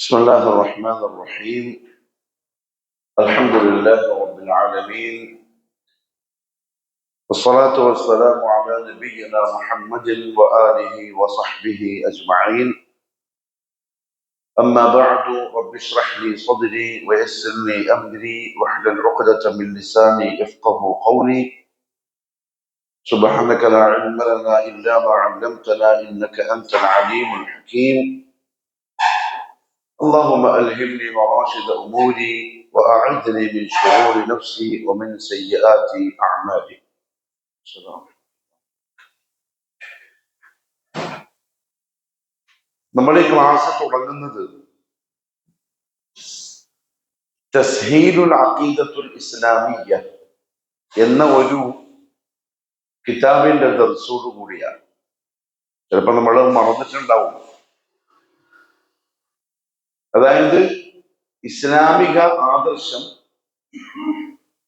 بسم الله الرحمن الرحيم. الحمد لله رب العالمين، والصلاة والسلام على نبينا محمد وآله وصحبه أجمعين. أما بعد، رب اشرح لي صدري ويسر لي أمري واحلل عقدة من لساني يفقه قولي. سبحانك لا علم لنا إلا ما علمتنا إنك أنت العليم الحكيم. اللهم ألهمني مراشد أموري وأعذني من شرور نفسي ومن سيئات أعمالي. നമ്മൾ ഈ ക്ലാസ് തുടങ്ങുന്നത് തസ്ഹീലുൽ അഖീദത്തുൽ ഇസ്ലാമിയ്യ എന്ന ഒരു കിതാബിന്റെ ദർസോട് കൂടിയാണ്. ചിലപ്പോൾ നമ്മൾ മറന്നിട്ടുണ്ടാവും. അതായത് ഇസ്ലാമിക ആദർശം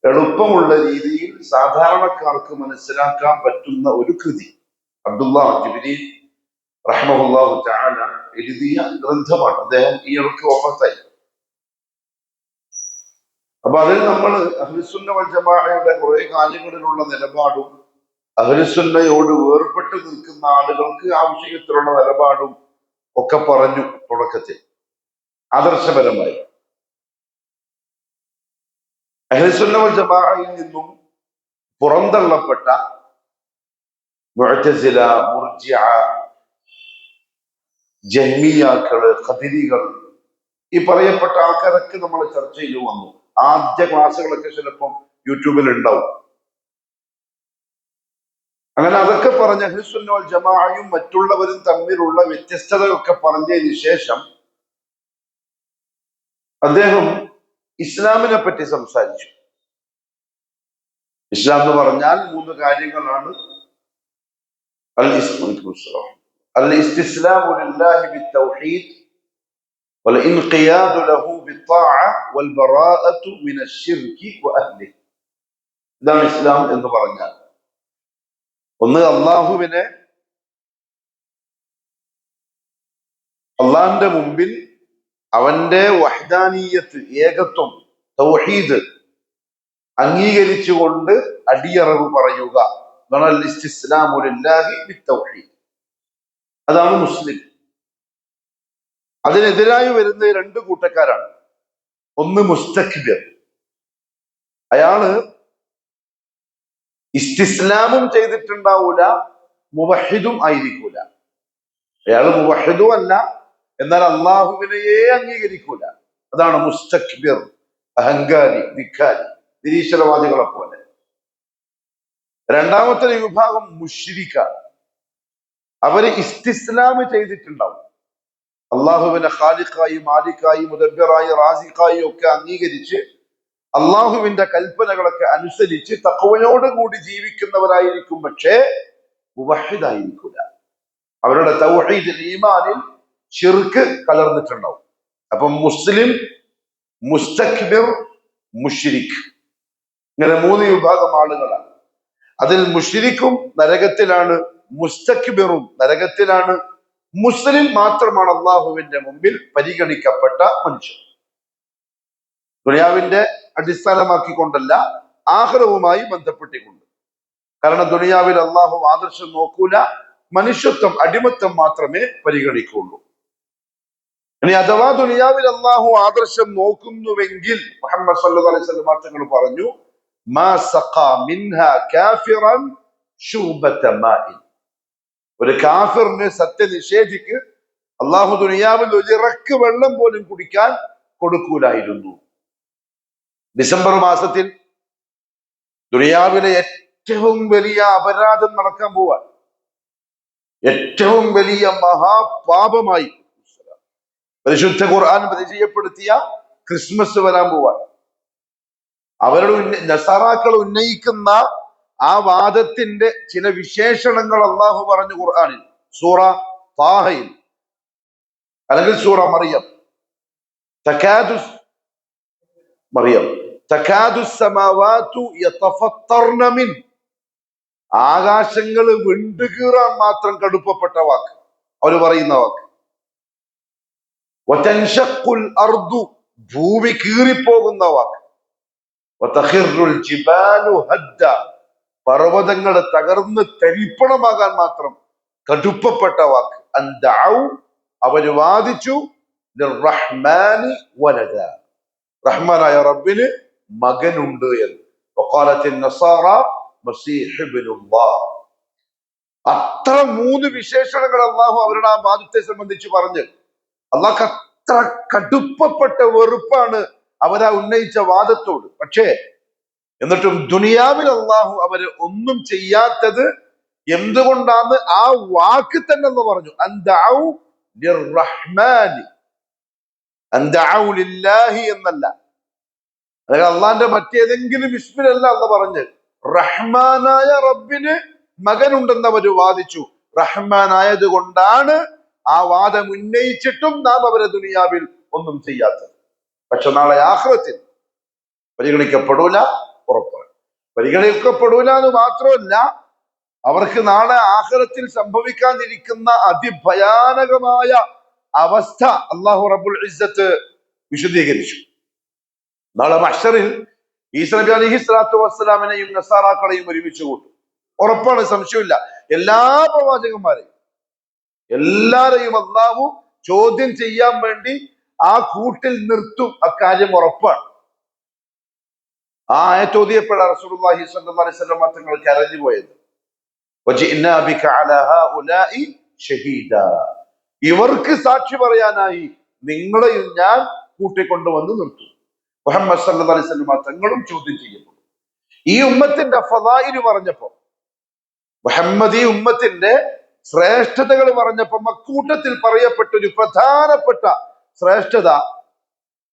എളുപ്പമുള്ള രീതിയിൽ സാധാരണക്കാർക്ക് മനസ്സിലാക്കാൻ പറ്റുന്ന ഒരു കൃതി അബ്ദുല്ലാഹ് ജിബ്രീൽ റഹ്മഹുല്ലാഹു തആല എഴുതിയ ഗ്രന്ഥമാണ്. അദ്ദേഹം ഈ ഇടയ്ക്ക് വഫാത്തായി. അപ്പൊ അതിൽ നമ്മൾ അഹ്ലുസുന്ന വൽ ജമാഅയുടെ കുറെ കാര്യങ്ങളിലുള്ള നിലപാടും അഹ്ലുസുന്നയോട് വേർപെട്ട് നിൽക്കുന്ന ആളുകൾക്ക് ആ വിഷയത്തിലുള്ള നിലപാടും ഒക്കെ പറഞ്ഞു. തുടക്കത്തിൽ ആദർശപരമായി അഹ്ലുസുന്ന വൽ ജമാഅയിൽ നിന്നും പുറന്തള്ളപ്പെട്ട മുഅ്തസില, മുർജിഅ, ജഹ്മിയ്യാക്കള്, ഖദരികൾ, ഈ പറയപ്പെട്ട ആൾക്കാരൊക്കെ നമ്മൾ ചർച്ച ചെയ്തു വന്നു. ആദ്യ ക്ലാസ്സുകളൊക്കെ ചിലപ്പം യൂട്യൂബിൽ ഉണ്ടാവും. അങ്ങനെ അതൊക്കെ പറഞ്ഞ അഹ്ലുസുന്ന വൽ ജമാഅയും മറ്റുള്ളവരും തമ്മിലുള്ള വ്യത്യസ്തതയൊക്കെ പറഞ്ഞതിന് ശേഷം അദ്ദേഹം ഇസ്ലാമിനെ പറ്റി സംസാരിച്ചു. ഇസ്ലാം എന്ന് പറഞ്ഞാൽ 3 കാര്യങ്ങളാണ്. അൽ ഇസ്തിസ്ലാമു ലില്ലാഹി ബിത്തൗഹീദ് വൽ ഇൻഖിയാദു ലഹു ബിത്ത്വാഅ വൽ ബറാഅതു മിനശ് ശിർകി വഅഹ്ലിഹി. ഇതാണ് ഇസ്ലാം എന്ന് പറഞ്ഞാൽ. ഒന്ന്, അള്ളാഹിന്റെ മുമ്പിൽ അവന്റെ വഹ്ദാനിയത്ത്, ഏകത്വം, തൗഹീദ് അംഗീകരിച്ചുകൊണ്ട് അടിയറവ് പറയുക. അതാണ് മുസ്ലിം. അതിനെതിരായി വരുന്ന 2 കൂട്ടക്കാരാണ്. ഒന്ന് മുസ്തക്ബിർ, അയാള് ഇസ്തിസ്ലാമും ചെയ്തിട്ടുണ്ടാവൂല, മുവഹിദും ആയിരിക്കൂല. അയാള് മുവഹിദും അല്ല, എന്നാൽ അള്ളാഹുവിനെയേ അംഗീകരിക്കൂല. അതാണ് മുസ്തക്ബിർ, അഹങ്കാരി, ധിക്കാരി, നിരീശ്വരവാദികളെ പോലെ. രണ്ടാമത്തെ വിഭാഗം മുശ്രിക്ക. അവര് ഇസ്തിസ്ലാം ചെയ്തിട്ടുണ്ടാവും. അള്ളാഹുവിനെ ഖാലിഖായി, മാലിക്കായി, മുദബ്ബിറായി, റാസിഖായി ഒക്കെ അംഗീകരിച്ച് അള്ളാഹുവിന്റെ കൽപ്പനകളൊക്കെ അനുസരിച്ച് തഖ്വയോടുകൂടി ജീവിക്കുന്നവരായിരിക്കും. പക്ഷേ മുവഹിദായിരിക്കൂല. അവരുടെ തൗഹീദ്, ഈമാനിൽ ശിർക്ക് കലർന്നിട്ടുണ്ടാവും. അപ്പം മുസ്ലിം, മുസ്തക്ബിർ, മുശ്രിക്, ഇങ്ങനെ 3 വിഭാഗം ആളുകളാണ്. അതിൽ മുശ്രിക്കും നരകത്തിലാണ്, മുസ്തക്ബിറും നരകത്തിലാണ്. മുസ്ലിം മാത്രമാണ് അള്ളാഹുവിന്റെ മുമ്പിൽ പരിഗണിക്കപ്പെട്ട മനുഷ്യൻ. ദുനിയാവിന്റെ അടിസ്ഥാനമാക്കിക്കൊണ്ടല്ല, ആഖിറവുമായി ബന്ധപ്പെട്ടുകൊണ്ട്. കാരണം ദുനിയാവിൽ അള്ളാഹു ആദർശം നോക്കൂല, മനുഷ്യത്വം, അടിമത്തം മാത്രമേ പരിഗണിക്കുള്ളൂ. ഇനി അഥവാ ദുനിയാവിൽ അള്ളാഹു ആദർശം നോക്കുന്നുവെങ്കിൽ മുഹമ്മദ് സല്ലല്ലാഹു അലൈഹി വസല്ലം തങ്ങൾ പറഞ്ഞു, മാ സഖാ മിൻഹാ കാഫിറൻ ശുർബത മാഇൻ. ഒരു കാഫിറിന്, സത്യനിഷേധിക്ക് അള്ളാഹു ദുനിയാവിൽ ഒരിറക്ക് വെള്ളം പോലും കുടിക്കാൻ കൊടുക്കൂലായിരുന്നു. ഡിസംബർ മാസത്തിൽ ദുനിയാവിലെ ഏറ്റവും വലിയ അപരാധം നടക്കാൻ പോവാൻ, ഏറ്റവും വലിയ മഹാപാപമായി പരിശുദ്ധ ഖുർആൻ പരിചയപ്പെടുത്തിയ ക്രിസ്മസ് വരാൻ പോവാൻ. അവരുടെ നസാറാക്കൾ ഉന്നയിക്കുന്ന ആ വാദത്തിന്റെ ചില വിശേഷണങ്ങൾ അള്ളാഹു പറഞ്ഞു ഖുർആനിൽ. സൂറ താഹയിൽ അല്ലെങ്കിൽ സൂറ മറിയം, ആകാശങ്ങൾ വിണ്ടുകീറാൻ മാത്രം കടുപ്പപ്പെട്ട വാക്ക് അവർ പറയുന്ന വാക്ക്. വതൻഷഖുൽ അർദു, ഭൂമി കീറിപ്പോകുന്ന വാക്ക്. വതഖിറുൽ ജിബാലു ഹദ്ദ, പർവ്വതങ്ങൾ തകർന്ന് തരിപ്പണമാകാൻ മാത്രം കടുപ്പപ്പെട്ട വാക്ക്. അൻ ദഅു, അവര് വാദിച്ചു, ലിർറഹ്മാനി വലദ, റഹ്മാനായ റബ്ബിന് മകനുണ്ട് എന്ന്. വഖാലത്തിൻ നസാറ മസീഹ് ഇബ്നുല്ലാഹ്. അത്ര 3 വിശേഷണങ്ങൾ അള്ളാഹു അവരുടെ ആ വാദത്തെ സംബന്ധിച്ച് പറഞ്ഞ്, അള്ളാഹ് അത്ര കടുപ്പപ്പെട്ട വെറുപ്പാണ് അവരാ ഉന്നയിച്ച വാദത്തോട്. പക്ഷേ എന്നിട്ടും ദുനിയാവിൽ അള്ളാഹു അവര് ഒന്നും ചെയ്യാത്തത് എന്തുകൊണ്ടാന്ന് ആ വാക്ക് തന്നെ എന്ന് പറഞ്ഞു. അൻ ദഅു ലിർറഹ്മാനി, അൻ ദഅു ലില്ലാഹി എന്നല്ല. അതായത് അള്ളാന്റെ മറ്റേതെങ്കിലും ഇസ്മിലല്ല അല്ല പറഞ്ഞ്, റഹ്മാനായ റബ്ബിന് മകനുണ്ടെന്ന് അവര് വാദിച്ചു. റഹ്മാനായത് കൊണ്ടാണ് ആ വാദം ഉന്നയിച്ചിട്ടും നാം അവരെ ദുനിയാവിൽ ഒന്നും ചെയ്യാത്തത്. പക്ഷെ നാളെ ആഖിറത്തിൽ പരിഗണിക്കപ്പെടൂല, ഉറപ്പാണ്. പരിഗണിക്കപ്പെടൂല എന്ന് മാത്രമല്ല, അവർക്ക് നാളെ ആഖിറത്തിൽ സംഭവിക്കാനിരിക്കുന്ന അതിഭയാനകമായ അവസ്ഥ അല്ലാഹു റബ്ബുൽ ഇസ്സത്ത് വിശദീകരിച്ചു. നാളെ മഹ്ശറിൽ ഈസാ നബി അലൈഹി സ്വലാത്തു വസ്സലാമിനെയും നസാറാക്കളെയും ഒരുമിച്ച് കൂട്ടും. ഉറപ്പാണ്, സംശയമില്ല. എല്ലാ പ്രവാചകന്മാരെയും എല്ലാരെയും അല്ലാഹു ചോദ്യം ചെയ്യാൻ വേണ്ടി ആ കൂട്ടിൽ നിർത്തും. അക്കാര്യം ഉറപ്പാണ്. ആ ആയത്ത് ഓതിയപ്പോഴാണ് റസൂലുള്ളാഹി സ്വല്ലല്ലാഹു അലൈഹി വസല്ലം തങ്ങൾ കരഞ്ഞു പോയത്. വജിഇനാ ബിക അലാ ഹൗലാഇ ഷഹീദാ, ഇവർക്ക് സാക്ഷി പറയാനായി നിങ്ങളെയും ഞാൻ കൂട്ടിക്കൊണ്ടുവന്ന് നിർത്തും. മുഹമ്മദ് സല്ലല്ലാഹു അലൈഹി വസല്ലം തങ്ങളും ചോദ്യം ചെയ്യപ്പെടും. ഈ ഉമ്മത്തിന്റെ ഫളായില് പറഞ്ഞപ്പോ, മുഹമ്മദ് ഈ ഉമ്മത്തിന്റെ ശ്രേഷ്ഠതകൾ പറഞ്ഞപ്പോ, അക്കൂട്ടത്തിൽ പറയപ്പെട്ട ഒരു പ്രധാനപ്പെട്ട ശ്രേഷ്ഠത,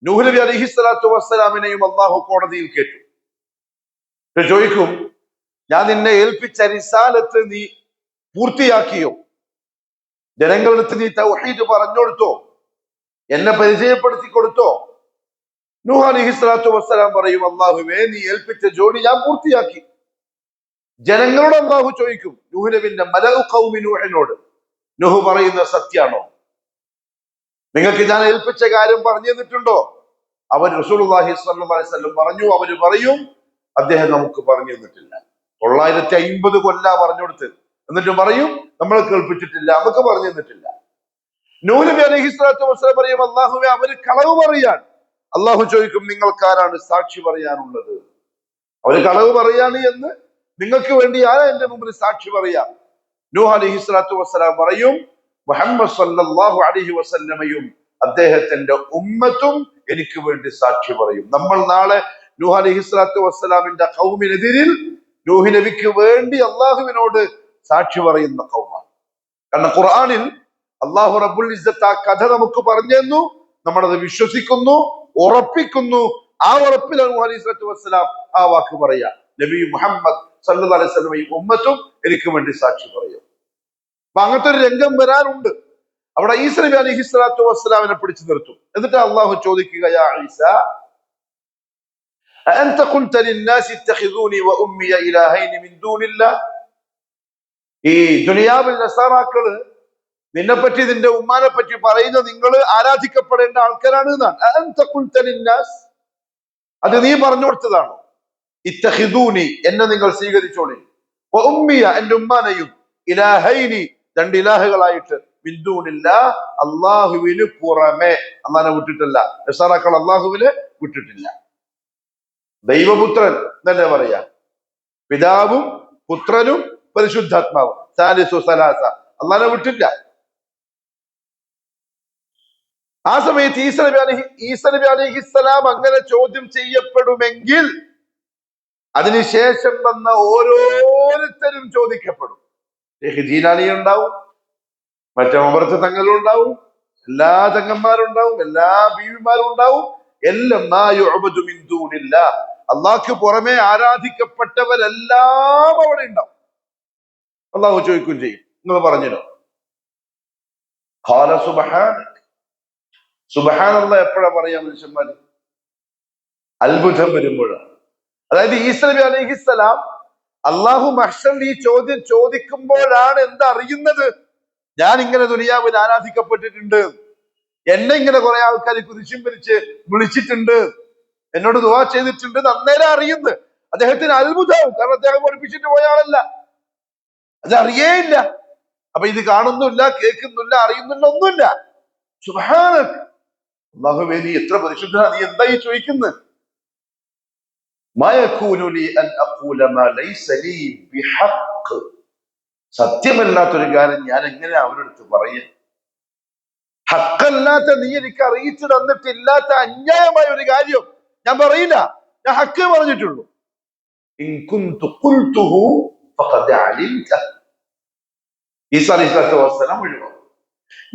നൂഹ് നബി അലൈഹി സ്വലാത്തു വസ്സലാമിനെയും അള്ളാഹു കോടതിയിൽ കേട്ടു. ചോദിക്കും, ഞാൻ നിന്നെ ഏൽപ്പിച്ച റിസാലത്ത് നീ പൂർത്തിയാക്കിയോ? ജനങ്ങളുടെ അടുത്ത് നീ തൗഹീദ് പറഞ്ഞുകൊടുത്തോ? എന്നെ പരിചയപ്പെടുത്തി കൊടുത്തോ? നൂഹ് അലൈഹി സ്വലാത്തു വസ്സലാം പറയും, അള്ളാഹുവേ, നീ ഏൽപ്പിച്ച ജോലി ഞാൻ പൂർത്തിയാക്കി. ജനങ്ങളോട് അള്ളാഹു ചോദിക്കും, നൂഹ് നബിന്റെ മലഉ ഖൗമി നൂഹിനോട്, നൂഹ് പറയുന്ന സത്യാണോ? നിങ്ങൾക്ക് ഞാൻ ഏൽപ്പിച്ച കാര്യം പറഞ്ഞു തന്നിട്ടുണ്ടോ? അവർ റസൂലുള്ളാഹി സ്വല്ലല്ലാഹു അലൈഹി വസല്ലം പറഞ്ഞു. അവര് പറയും, അദ്ദേഹം നമുക്ക് പറഞ്ഞു തന്നിട്ടില്ല. 950 കൊല്ല പറഞ്ഞു കൊടുത്ത്, എന്നിട്ട് പറയും നമ്മൾ കേൾപ്പിച്ചിട്ടില്ല, നമുക്ക് പറഞ്ഞു തന്നിട്ടില്ല. നൂഹ് നബി അലൈഹി സ്വലാത്തു വസ്സലാം പറയും, അള്ളാഹുവേ, അവര് കളവ് പറയാൻ. അള്ളാഹു ചോദിക്കും, നിങ്ങൾക്കാരാണ് സാക്ഷി പറയാനുള്ളത്? അവര് കളവ് പറയാണ് എന്ന് നിങ്ങൾക്ക് വേണ്ടി ആരാ എന്റെ മുമ്പിൽ സാക്ഷി പറയാം? നൂഹ് അലൈഹി സ്വലാത്തു വസ്സലാം പറയും, മുഹമ്മദ് സല്ലല്ലാഹു അലൈഹി വസല്ലമയും അദ്ദേഹത്തിന്റെ ഉമ്മത്തും എനിക്ക് വേണ്ടി സാക്ഷി പറയും. നമ്മൾ നാളെ നൂഹ് അലൈഹി സ്വലാത്തു വസ്സലാമിന്റെ ഖൗമിനെതിരിൽ നൂഹ് നബിക്ക് വേണ്ടി അള്ളാഹുവിനോട് സാക്ഷി പറയുന്ന ഖൗമാണ്. കാരണം ഖുർആനിൽ അള്ളാഹു റബ്ബുൽ ഇസ്സത്ത് ആ കഥ നമുക്ക് പറഞ്ഞു തന്നു, നമ്മളത് വിശ്വസിക്കുന്നു, ഉറപ്പിക്കുന്നു. ആ ഉറപ്പിൽ നൂഹ് അലൈഹി സ്വലാത്തു വസ്സലാം ആ വാക്ക് പറയാ, നബി മുഹമ്മദ് സല്ലല്ലാഹു അലൈഹി വസല്ലമയും ഉമ്മത്തും എനിക്ക് വേണ്ടി സാക്ഷി പറയും. അപ്പൊ അങ്ങനത്തെ ഒരു രംഗം വരാനുണ്ട്. അവിടെ ഈസാ നബി അലൈഹി സ്വലാത്തു വസ്സലാമിനെ പിടിച്ചു നിർത്തും. എന്നിട്ട് അള്ളാഹു ചോദിക്കുക, യാ ഈസാ അഅൻത ഖുൽത ലിന്നാസി ഇത്തഖിദൂനി വഉമ്മിയ ഇലാഹൈനി മിൻ ദൂനില്ലാഹ്, ഈ ദുനിയാവിൽ നസാറാക്കള് നിന്നെപ്പറ്റി നിന്റെ ഉമ്മാനെ പറ്റി പറയുന്ന നിങ്ങൾ ആരാധിക്കപ്പെടേണ്ട ആൾക്കാരാണ് എന്നാണ്. അഅൻത ഖുൽത ലിന്നാസ്, അത് നീ പറഞ്ഞു കൊടുത്തതാണോ? ഇത്തഖിദൂനി, എന്നെ നിങ്ങൾ സ്വീകരിച്ചോളി, വഉമ്മിയ, എന്റെ ഉമ്മാനെയും, ഇലാഹൈനി, 2 ഇലാഹുകളായിട്ട്, മിൻ ദൂനില്ലാഹ്, അള്ളാഹുവിന് പുറമെ. അള്ളാഹിനെ വിട്ടിട്ടല്ല, നസാറാക്കൾ അള്ളാഹുവിനെ വിട്ടിട്ടില്ല. ദൈവപുത്രൻ എന്നല്ലേ പറയാ, പിതാവും പുത്രനും പരിശുദ്ധാത്മാവും, സാലിസു സലാസ, അള്ളാഹിനെ വിട്ടില്ല. ആ സമയത്ത് ഈസാ നബി അലൈഹിസ്സലാം അങ്ങനെ ചോദ്യം ചെയ്യപ്പെടുമെങ്കിൽ അതിനുശേഷം വന്ന ഓരോരുത്തരും ചോദിക്കപ്പെടും. ഷെയ്ഖ് ജീലാനി ഉണ്ടാവും, മറ്റേ ഉമറത്ത് തങ്ങളും ഉണ്ടാവും, എല്ലാ തങ്ങന്മാരുണ്ടാവും, എല്ലാ ബീവിമാരും ഉണ്ടാവും. എല്ലാം അള്ളാഹ്ക്ക് പുറമെ ആരാധിക്കപ്പെട്ടവരെല്ലാം അവിടെ ഉണ്ടാവും. അള്ളാഹു ചോദിക്കുകയും ചെയ്യും, നിങ്ങൾ പറഞ്ഞല്ലോ. ഖാല സുബ്ഹാനക, സുബ്ഹാനല്ലാഹ് എപ്പോഴാ പറയാ മനുഷ്യന്മാര്? അത്ഭുതം വരുമ്പോഴാണ്. അതായത് ഈസാ നബി അലൈഹിസ്സലാം അള്ളാഹു മഹ്ശറിൽ ഈ ചോദ്യം ചോദിക്കുമ്പോഴാണ് എന്താ അറിയുന്നത്? ഞാൻ ഇങ്ങനെ ദുനിയാവിൽ ആരാധിക്കപ്പെട്ടിട്ടുണ്ട്. എന്നെ ഇങ്ങനെ കുറെ ആൾക്കാർ കുരിശും പിരിച്ച് വിളിച്ചിട്ടുണ്ട്, എന്നോട് ദുആ ചെയ്തിട്ടുണ്ട്, അന്നേരം അറിയുന്നത്. അദ്ദേഹത്തിന് അത്ഭുതമാവും, കാരണം അദ്ദേഹം പഠിപ്പിച്ചിട്ട് പോയ ആളല്ല, അത് അറിയേയില്ല. അപ്പൊ ഇത് കാണുന്നില്ല, കേൾക്കുന്നില്ല, അറിയുന്നില്ല, ഒന്നുമില്ല. സുബ്ഹാനക, അല്ലാഹുവേ നീ എത്ര പരിശുദ്ധനാ, നീ എന്താ ഈ ചോദിക്കുന്നത്? മാ യകൂനു ലി അൻ അഖൂല മാ ലൈസ ലീ ബിഹഖ്, സത്യമല്ലാത്തൊരു കാര്യം ഞാൻ എങ്ങനെ അവരുടെ അടുത്ത് പറയുക? ഹക്കല്ലാത്ത, നീ എനിക്ക് അറിയിച്ചു തന്നിട്ടില്ലാത്ത അന്യായമായ ഒരു കാര്യം ഞാൻ പറയില്ല. ഞാൻ ഹക്ക് പറഞ്ഞിട്ടുള്ളൂ. ഇൻ കുന്തു ഖുൽതുഹു ഫഖദ് അലിംത. ഈസാ അലൈഹിസ്സലാത്തു വസ്സലാം ഒഴിവാക്കും,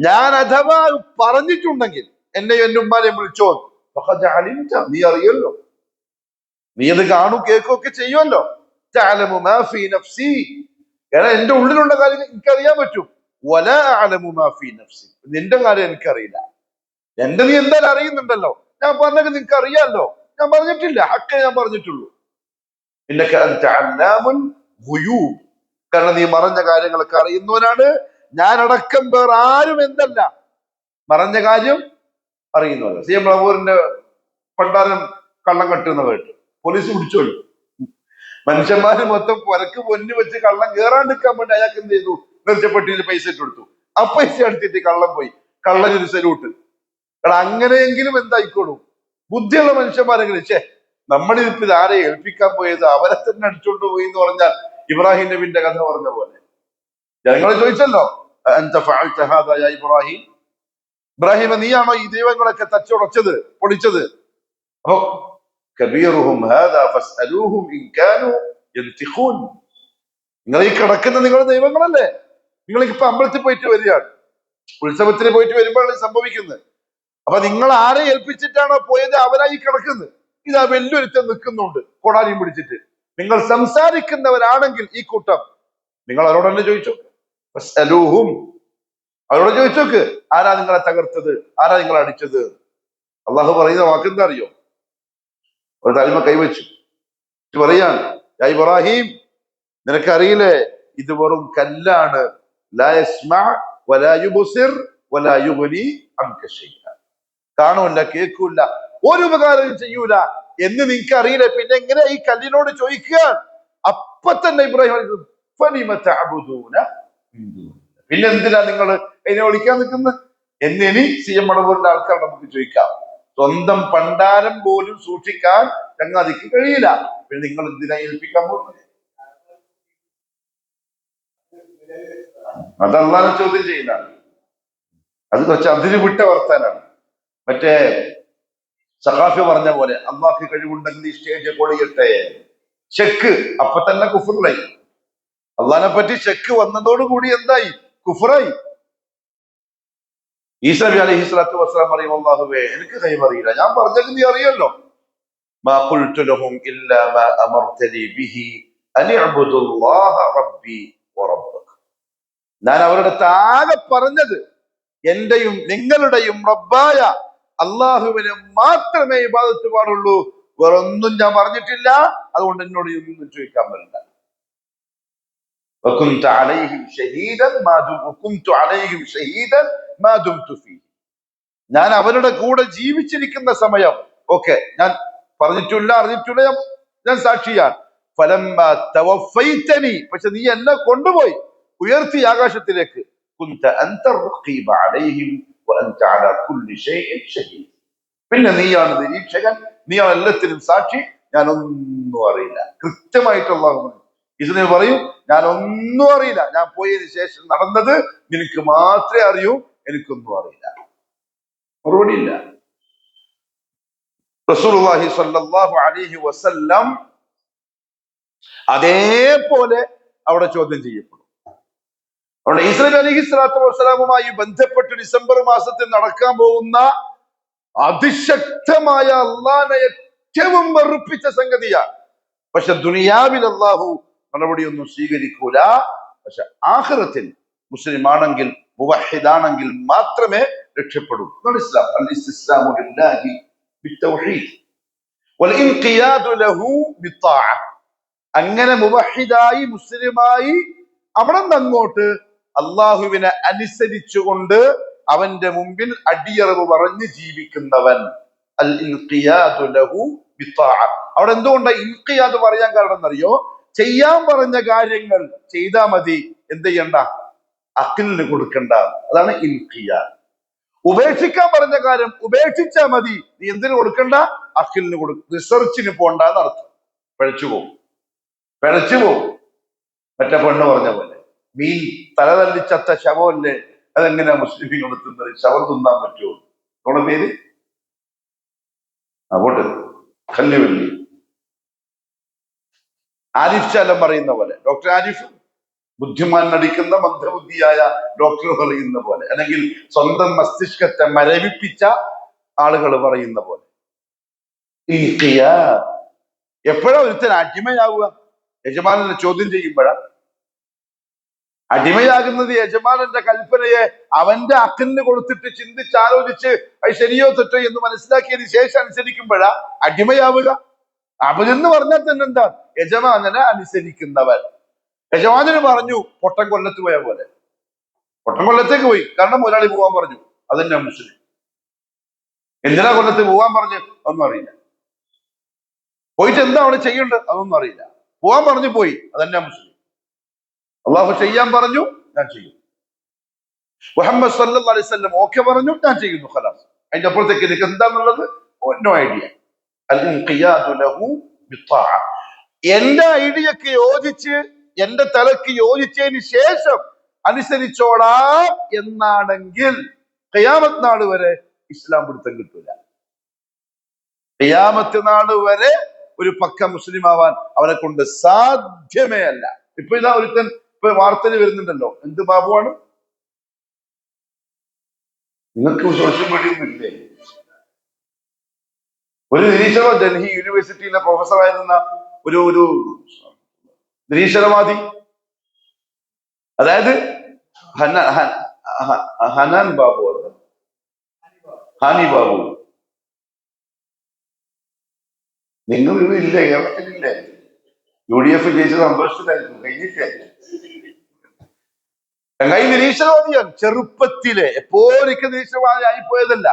ഞാൻ അഥവാ പറഞ്ഞിട്ടുണ്ടെങ്കിൽ എന്നെ എന്റെ ഉമ്മാനെ വിളിച്ചോ, ഫഖദ് അലിംത, നീ അറിയല്ലോ, നീ അത് കാണും കേൾക്കും ഒക്കെ ചെയ്യുമല്ലോ. തഅലമു മാ ഫീ നഫ്സി, കാരണം എന്റെ ഉള്ളിലുള്ള കാര്യം എനിക്കറിയാൻ പറ്റും. വലാ അഅലമു മാ ഫീ നഫ്സി, നിന്റെ കാര്യം എനിക്കറിയില്ല. എന്റെ നീ എന്തായാലും അറിയുന്നുണ്ടല്ലോ, ഞാൻ പറഞ്ഞത് നിനക്ക് അറിയാമല്ലോ. ഞാൻ പറഞ്ഞിട്ടില്ല, ഹക്കേ ഞാൻ പറഞ്ഞിട്ടുള്ളൂ. ഇന്നക അൻത അല്ലാമുൽ ഗുയൂബ്, കാരണം നീ മറഞ്ഞ കാര്യങ്ങളൊക്കെ അറിയുന്നവനാണ്. ഞാൻ അടക്കം വേറെ ആരും എന്തല്ല മറഞ്ഞ കാര്യം അറിയുന്നവരാണ്. സി എം റഹൂറിന്റെ പണ്ടാരം കള്ളം കെട്ടുന്ന കേട്ടു, പോലീസ് പിടിച്ചോളൂ. മനുഷ്യന്മാര് മൊത്തം പുരക്ക് പൊന്നു വെച്ച് കള്ളം കയറാണ്ടിരിക്കാൻ വേണ്ടി അയാൾക്ക് എന്ത് ചെയ്തു, മെച്ചപ്പെട്ടിയിൽ പൈസ ഇട്ട് കൊടുത്തു. ആ പൈസ എടുത്തിട്ട് കള്ളം പോയി, കള്ളനൊരു സല്യൂട്ട്. കാരണം അങ്ങനെയെങ്കിലും എന്തായിക്കോളും, ബുദ്ധിയുള്ള മനുഷ്യന്മാരെങ്കിലും നമ്മളിപ്പോ ഇത് ആരെ ഏൽപ്പിക്കാൻ പോയത്, അവരെ തന്നെ അടിച്ചോണ്ട് പോയി എന്ന് പറഞ്ഞാൽ ഇബ്രാഹിം നബിന്റെ കഥ പറഞ്ഞ പോലെ. ജനങ്ങൾ ചോദിച്ചല്ലോ, അൻത ഫഅൽത ഹാദാ യാ ഇബ്രാഹിം, ഇബ്രാഹിം നീയാണോ ഈ ദൈവങ്ങളൊക്കെ തച്ചുടച്ചത്, പൊളിച്ചത്? അപ്പൊ കബീറുഹും ഹാദാ ഫസ്അലൂഹും ഇൻ കാനൂ യൻതിഖൂൻ, നിങ്ങൾ ഈ കിടക്കുന്ന നിങ്ങളുടെ ദൈവങ്ങളല്ലേ? നിങ്ങൾ ഇപ്പൊ അമ്പലത്തിൽ പോയിട്ട് വരികയാണ്, ഉത്സവത്തിന് പോയിട്ട് വരുമ്പോഴാണ് സംഭവിക്കുന്നത്. അപ്പൊ നിങ്ങൾ ആരെ ഏൽപ്പിച്ചിട്ടാണോ പോയത് അവരായി കിടക്കുന്നത്. ഇതാ വലിയൊരുത്തൻ നിൽക്കുന്നുണ്ട് കൊടാലിയും പിടിച്ചിട്ട്. നിങ്ങൾ സംസാരിക്കുന്നവരാണെങ്കിൽ ഈ കൂട്ടം, നിങ്ങൾ അവരോട് തന്നെ ചോദിച്ചു, അവരോട് ചോദിച്ചോക്ക്, ആരാ നിങ്ങളെ തകർത്തത്, ആരാ നിങ്ങളെ അടിച്ചത്? അള്ളാഹു പറയുന്ന വാക്കെന്താ അറിയോ? ഒരു തലമ കൈവച്ചു പറയാണ്, യാ ഇബ്രാഹിം, നിനക്കറിയില്ലേ ഇത് വെറും കല്ലാണ്. ലാ യസ്മഅ വലാ യുബ്സിർ വലാ യുഗ്നി അൻക ശൈഅ, കാണൂല, കേൾക്കൂല, ഒരു ഉപകാരം ചെയ്യൂല എന്ന് നിനക്ക് അറിയില്ല, പിന്നെ എങ്ങനെ ഈ കല്ലിനോട് ചോദിക്കുക? അപ്പൊ തന്നെ ഇബ്രാഹിം ഫലിമ തഅബുദൂന, പിന്നെ എന്തിനാ നിങ്ങൾ അതിനെ വിളിക്കാൻ നിൽക്കുന്നത് എന്ന് ഇനി സി എം മടവൂരിന്റെ ആൾക്കാർ നമുക്ക് ചോദിക്കാം. സ്വന്തം പണ്ടാരം പോലും സൂക്ഷിക്കാൻ ചങ്ങാതിക്ക് കഴിയില്ല, പിന്നെ നിങ്ങൾ എന്തിനാ ഏൽപ്പിക്കാൻ പോകുന്നത്? അത് അള്ളാഹനെ ചോദ്യം ചെയ്യുന്നതാണ്. അത് കുറച്ച് അതിര് വിട്ട വർത്താനാണ്. മറ്റേ സഖാഫി പറഞ്ഞ പോലെ, അള്ളാഹ്ക്ക് കഴിവുണ്ടെങ്കിൽ ഈ സ്റ്റേജ് പൊളിയട്ടെ, ചെക്ക് അപ്പൊ തന്നെ കുഫറായി. അള്ളാഹിനെ പറ്റി ചെക്ക് വന്നതോടുകൂടി എന്തായി? കുഫറായി. ഈസാ നബി അലൈഹി സ്വലാത്തു വസ്സലാം പറയും, അല്ലാഹുവേ എനിക്ക് കൈമറിയില്ല, ഞാൻ പറഞ്ഞത് നീ അറിയല്ലോ. മാ ഖുൽതു ലഹും ഇല്ലാ മാ അമർതനി ബിഹി അൻ ഇഅ്ബുദുല്ലാഹ റബ്ബി വറബ്ബക, ഞാൻ അവരുടെ ആകെ പറഞ്ഞത് എന്റെയും നിങ്ങളുടെയും റബ്ബായ അള്ളാഹുവിനെ മാത്രമേ ഇബാദത്ത് പാടുള്ളൂ, വേറൊന്നും ഞാൻ പറഞ്ഞിട്ടില്ല. അതുകൊണ്ട് എന്നോട് ഒന്നും ചോദിക്കാൻ പറ്റില്ല. وكنت عليهم شهيدا ما دمت فيه, ഞാൻ അവരുടെ കൂടെ ജീവിച്ചിരിക്കുന്ന സമയം ഓക്കെ ഞാൻ പറഞ്ഞിട്ടില്ല, അറിഞ്ഞിട്ടില്ല, ഞാൻ സാക്ഷിയാണ്. ഫലമ്മാ തവഫൈതനി, പക്ഷെ നീ എന്നെ കൊണ്ടുപോയി ഉയർത്തി ആകാശത്തിലേക്ക്, കുന്ത അൻത റഖീബ അലൈഹിം വഅൻത അലാ കുല്ലി ഷൈഇൻ ഷഹീദ്, പിന്നെ നീയാണ് നിരീക്ഷകൻ, നീയാണ് എല്ലാത്തിനും സാക്ഷി, ഞാൻ ഒന്നും അറിയില്ല. കൃത്യമായിട്ട് അല്ലാഹു ഇതിനെ പറയും, ഞാൻ ഒന്നും അറിയില്ല, ഞാൻ പോയതിനു ശേഷം നടന്നത് നിനക്ക് മാത്രമേ അറിയൂ, എനിക്കൊന്നും അറിയില്ല. മറുപടിയില്ല. റസൂലുള്ളാഹി സ്വല്ലല്ലാഹു അലൈഹി വസല്ലം അതേപോലെ അവിടെ ചോദ്യം ചെയ്യപ്പെടും. അവിടെ ഈസാ നബി അലൈഹി സ്വലാത്തു വസ്സലാമുമായി ബന്ധപ്പെട്ട് ഡിസംബർ മാസത്തിൽ നടക്കാൻ പോകുന്ന അതിശക്തമായ അള്ളാഹനെ ഏറ്റവും വെറുപ്പിച്ച സംഗതിയാണ്. പക്ഷെ ദുനിയാവിൽ അള്ളാഹു നടപടിയൊന്നും സ്വീകരിക്കൂല. പക്ഷെ ആഖിറത്തിൽ മുസ്ലിം ആണെങ്കിൽ മുവഹിദാണെങ്കിൽ മാത്രമേ രക്ഷപ്പെടൂ. ഇസ്ലാം അൽ ഇസ്തിസ്ലാമു ലില്ലാഹി ബിത്തൗഹീദ് വൽ ഇൻഖിയാദു ലഹു ബിത്താഅ, അങ്ങനെ മുവഹിദായി മുസ്ലിമായി അവിടെ നിന്ന് അങ്ങോട്ട് അള്ളാഹുവിനെ അനുസരിച്ചുകൊണ്ട് അവന്റെ മുമ്പിൽ അടിയറവ് പറഞ്ഞ് ജീവിക്കുന്നവൻ. അൽ ഇൻഖിയാദു ലഹു ബിത്താഅ. അവിടെ എന്തുകൊണ്ടാ ഇൻഖിയാദ് പറയാൻ കാരണം എന്നറിയോ? ചെയ്യാൻ പറഞ്ഞ കാര്യങ്ങൾ ചെയ്താ മതി, എന്ത് ചെയ്യണ്ട, അഖിലിന് കൊടുക്കണ്ട. അതാണ് ഇൻഖിയാദ്. ഉപേക്ഷിക്കാൻ പറഞ്ഞ കാര്യം ഉപേക്ഷിച്ചാ മതി, നീ എന്തിനു കൊടുക്കണ്ട, അഖിലിന് കൊടുക്കും. റിസർച്ചിന് പോണ്ടെന്ന് അർത്ഥം. പിഴച്ചു പോകും. മറ്റേ പെണ്ണ് പറഞ്ഞ പോലെ മീൻ തല തല്ലിച്ചത്ത ശവമല്ലേ, അതെങ്ങനെയാ മുസ്ലിം തിന്നത്? ശവം തിന്നാൻ പറ്റുമോ? നമ്മുടെ പേര് അങ്ങോട്ട് കല്ലുവല്ലി. ആരിഫ് ചാലം പറയുന്ന പോലെ, ഡോക്ടർ ആരിഫ് ബുദ്ധിമാൻ നടിക്കുന്ന മന്ദബുദ്ധിയായ ഡോക്ടർ പറയുന്ന പോലെ, അല്ലെങ്കിൽ സ്വന്തം മസ്തിഷ്കത്തെ മരവിപ്പിച്ച ആളുകൾ പറയുന്ന പോലെ, എപ്പോഴാ ഒരുത്തൻ അടിമയാവുക? യജമാനനെ ചോദ്യം ചെയ്യുമ്പോഴാ. അടിമയാകുന്നത് യജമാനന്റെ കൽപ്പനയെ അവന്റെ അക്കലിന് കൊടുത്തിട്ട് ചിന്തിച്ചാലോചിച്ച് അത് ശരിയോ തെറ്റോ എന്ന് മനസ്സിലാക്കിയതിന് ശേഷം അനുസരിക്കുമ്പോഴാ അടിമയാവുക. അബുദെന്ന് പറഞ്ഞാൽ തന്നെ എന്താ? യജമാനനെ അനുസരിക്കുന്നവൻ. യജമാനന് പറഞ്ഞു പൊട്ടൻ കൊല്ലത്ത് പോയ പോലെ, പൊട്ടൻ കൊല്ലത്തേക്ക് പോയി, കാരണം മുതലാളി പോകാൻ പറഞ്ഞു, അതന്നെ മുസ്ലിം. എന്തിനാ കൊല്ലത്ത് പോകാൻ പറഞ്ഞു? അതൊന്നും അറിയില്ല. പോയിട്ട് എന്താ അവിടെ ചെയ്യേണ്ടത്? അതൊന്നും അറിയില്ല. പോകാൻ പറഞ്ഞു പോയി, അതന്നെ മുസ്ലിം. അള്ളാഹു ചെയ്യാൻ പറഞ്ഞു, ഞാൻ ചെയ്യും. മുഹമ്മദ് സല്ലല്ലാഹു അലൈഹി വസല്ലം ഓക്കെ പറഞ്ഞു, ഞാൻ ചെയ്യുന്നു. ഖലാസ്. അതിന്റെ അപ്പുറത്തേക്ക് എനിക്ക് എന്താന്നുള്ളത് നോ ഐഡിയ. അൽ ഇൻഖിയാദു ലഹു ബിത്താഅ. എന്റെ ഐഡിയക്ക് യോജിച്ച്, എന്റെ തലക്ക് യോജിച്ചതിന് ശേഷം അനുസരിച്ചോളാം എന്നാണെങ്കിൽ ഖിയാമത്ത് നാൾ വരെ ഇസ്ലാം പിടുത്തം കിട്ടൂല. ഖിയാമത്ത് നാൾ വരെ ഒരു പക്ക മുസ്ലിം ആവാൻ അവനെ കൊണ്ട് സാധ്യമേ അല്ല. ഇപ്പൊ ഇതാ ഒരുത്തൻ ഇപ്പൊ വാർത്തയിൽ വരുന്നുണ്ടല്ലോ, എന്ത് ബാബുവാണ്? നിങ്ങൾക്ക് സോഷ്യൽ മീഡിയ ഒന്നും ഇല്ലേ? ഒരു നിരീശ്വര ഡൽഹി യൂണിവേഴ്സിറ്റിയിലെ പ്രൊഫസറായിരുന്ന ഒരു നിരീശ്വരവാദി, അതായത് ഹനാൻ ബാബു, ഹാനി ബാബു. നിങ്ങൾ ഇവിടെ ഇല്ലേ? കേരളത്തിലില്ലേ? UDF ജയിച്ച സന്തോഷത്തിലായിരുന്നു. കഴിഞ്ഞിട്ടേ ചങ്ങായി നിരീശ്വരവാദിയാണ്. ചെറുപ്പത്തിലെ, എപ്പോഴൊക്കെ നിരീശ്വരവാദി ആയിപ്പോയതല്ല,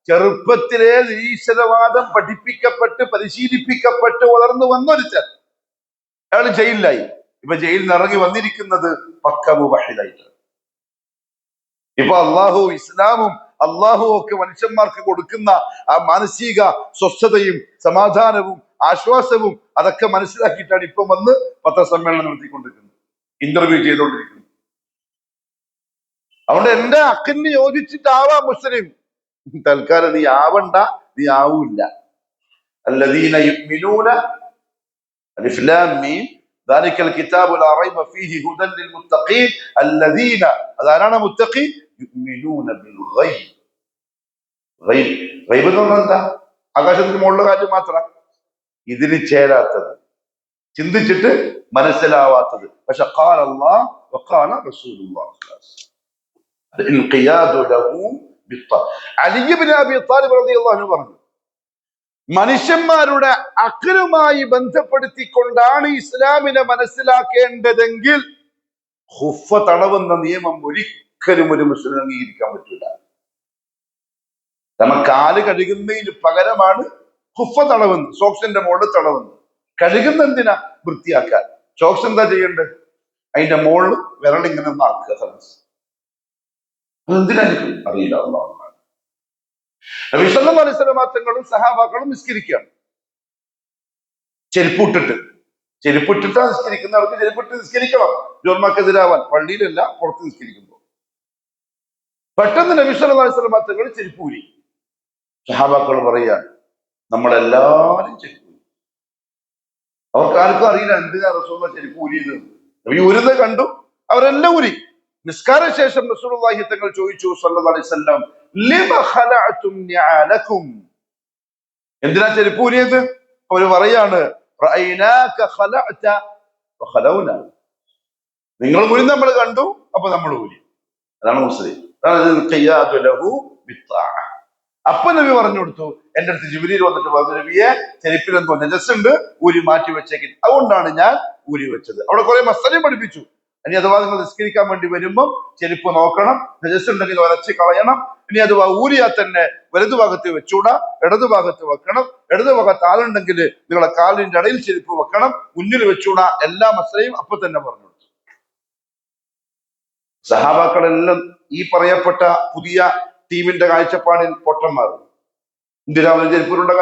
ചെറുപ്പത്തിലെ നിരീശ്വരവാദം പഠിപ്പിക്കപ്പെട്ട് പരിശീലിപ്പിക്കപ്പെട്ട് വളർന്നു വന്നൊരുത്തൻ. അയാൾ ജയിലിലായി. ഇപ്പൊ ജയിലിൽ നിന്ന് ഇറങ്ങി വന്നിരിക്കുന്നത് പക്ക മുവഹിദായിട്ട്. ഇപ്പൊ അള്ളാഹു ഇസ്ലാമും അള്ളാഹുവും ഒക്കെ മനുഷ്യന്മാർക്ക് കൊടുക്കുന്ന ആ മാനസിക സ്വസ്ഥതയും സമാധാനവും ആശ്വാസവും അതൊക്കെ മനസ്സിലാക്കിയിട്ടാണ് ഇപ്പൊ വന്ന് പത്രസമ്മേളനം നടത്തിക്കൊണ്ടിരിക്കുന്നത്, ഇന്റർവ്യൂ ചെയ്തുകൊണ്ടിരിക്കുന്നത്. അതുകൊണ്ട് എന്റെ അക്കലിന് യോജിച്ചിട്ടാവാം മുസ്ലിം. തൽക്കാലം നീ ആവണ്ട, നീ ആവൂല്ല. അല്ലദീന യുഅ്മിനൂന അലിഫ് ലാം മീം ദാലിക്കൽ കിതാബു ലാ റൈബ ഫീഹി ഹുദൻ ലിൽ മുത്തഖീൻ അല്ലദീന, അതാരാണ് മുത്തഖീൻ? യുഅ്മിനൂന ബിൽ ഗൈബ്. ഗൈബ് എന്ന് പറഞ്ഞാൽ എന്താ? ആകാശത്തിന് മുകളിലെ കാര്യം മാത്രം, ഇതിന് ചേരാത്തത്, ചിന്തിച്ചിട്ട് മനസ്സിലാവാത്തത്. പക്ഷെ ഖാല അല്ലാഹ് വഖാല റസൂലുള്ളാഹി ഇൻഖിയാദു ലഹു ബിത്താഅ. അലി ഇബ്നു അബീ ത്വാലിബ് റളിയല്ലാഹു അൻഹു പറഞ്ഞു, മനുഷ്യന്മാരുടെ അഖലുമായി ബന്ധപ്പെടുത്തിക്കൊണ്ടാണ് ഇസ്ലാമിനെ മനസ്സിലാക്കേണ്ടതെങ്കിൽ ഖുഫ തടവുന്ന നിയമം ഒരിക്കലും ഒരു മുസ്ലിം അംഗീകരിക്കാൻ പറ്റില്ല. നമ്മ കാല് കഴുകുന്നതിന് പകരമാണ് ഖുഫ തടവുന്നത്, സോക്സിന്റെ മുകളിൽ തടവുന്നത്. കഴുകുന്ന എന്തിനാ? വൃത്തിയാക്കാൻ. സോക്സ് എന്താ ചെയ്യേണ്ടത്? അതിന്റെ മുകളിൽ വിരളിങ്ങനെ ഒന്ന് ആക്കുക. അതെന്തിനായിരിക്കും അറിയില്ല. നബി സല്ലല്ലാഹു അലൈഹി വസല്ലം തങ്ങളും സഹാബാക്കളും നിസ്കരിക്കുകയാണ് ചെരുപ്പിട്ടിട്ടാ നിസ്കരിക്കുന്നവർക്ക് ചെരുപ്പിട്ട് നിസ്കരിക്കണം, ജോർമാക്കെതിരാവാൻ. പള്ളിയിലല്ല, പുറത്ത് നിസ്കരിക്കുമ്പോൾ. പെട്ടെന്ന് നബി സല്ലല്ലാഹു അലൈഹി വസല്ലം തങ്ങൾ ചെരുപ്പൂരി. സഹാബാക്കൾ പറയാണ്, നമ്മളെല്ലാരും ചെരുപ്പൂരി. അവർക്ക് ആർക്കും അറിയില്ല എന്തിനാ റസൂലുള്ളാഹി ചെരുപ്പൂരിയത്. നബി ഊരുന്നത് കണ്ടു, അവരെല്ലാം ഊരി. നിസ്കാര ശേഷം റസൂലുള്ളാഹി തങ്ങൾ ചോദിച്ചു സല്ലല്ലാഹു അലൈഹി വസല്ലം, ലിമ ഖലഅതും നിഅലകും, എന്തിനാ ചെരുപ്പൂരിയത്? അവര് പറയാണ്, റഅയ്നാക ഖലഅത വഖലൗന, നിങ്ങൾ ഊരി നമ്മൾ കണ്ടു, അപ്പൊ നമ്മൾ ഊരി. അതാണ് മുസ്ലിം. ഖിയാദു ലഹു ബിത്താഅ. അപ്പൊ നബി പറഞ്ഞു കൊടുത്തു, എന്റെ അടുത്ത് ജിബ്രീൽ വന്നിട്ട് പറഞ്ഞു, നബിയെ ചെരുപ്പിൽ എന്തോ നജസ് ഉണ്ട്, ഊരി മാറ്റി വെച്ചേക്ക്. അതുകൊണ്ടാണ് ഞാൻ ഊരി വെച്ചത്. അവിടെ കുറെ മസലയും പഠിപ്പിച്ചു. ഇനി അഥവാ നിങ്ങൾ നിസ്കരിക്കാൻ വേണ്ടി വരുമ്പം ചെരുപ്പ് നോക്കണം, നജസ് ഉണ്ടെങ്കിൽ ഉരച്ച് കളയണം. ഇനി അഥവാ ഊരിയാൽ തന്നെ വലതുഭാഗത്ത് വെച്ചൂടാ, ഇടതുഭാഗത്ത് വെക്കണം. ഇടതുഭാഗത്ത് ആളുണ്ടെങ്കിൽ നിങ്ങളെ കാലിന്റെ ഇടയിൽ ചെരുപ്പ് വെക്കണം, മുന്നിൽ വെച്ചൂടാ. എല്ലാ മസലയും അപ്പൊ തന്നെ പറഞ്ഞു കൊടുത്തു. സഹാബാക്കളെല്ലാം ഈ പറയപ്പെട്ട പുതിയ ടീമിന്റെ കാഴ്ചപ്പാടിൽ പൊട്ടന്മാർ. ഇന്ദിരാ ചെരുപ്പിലുള്ള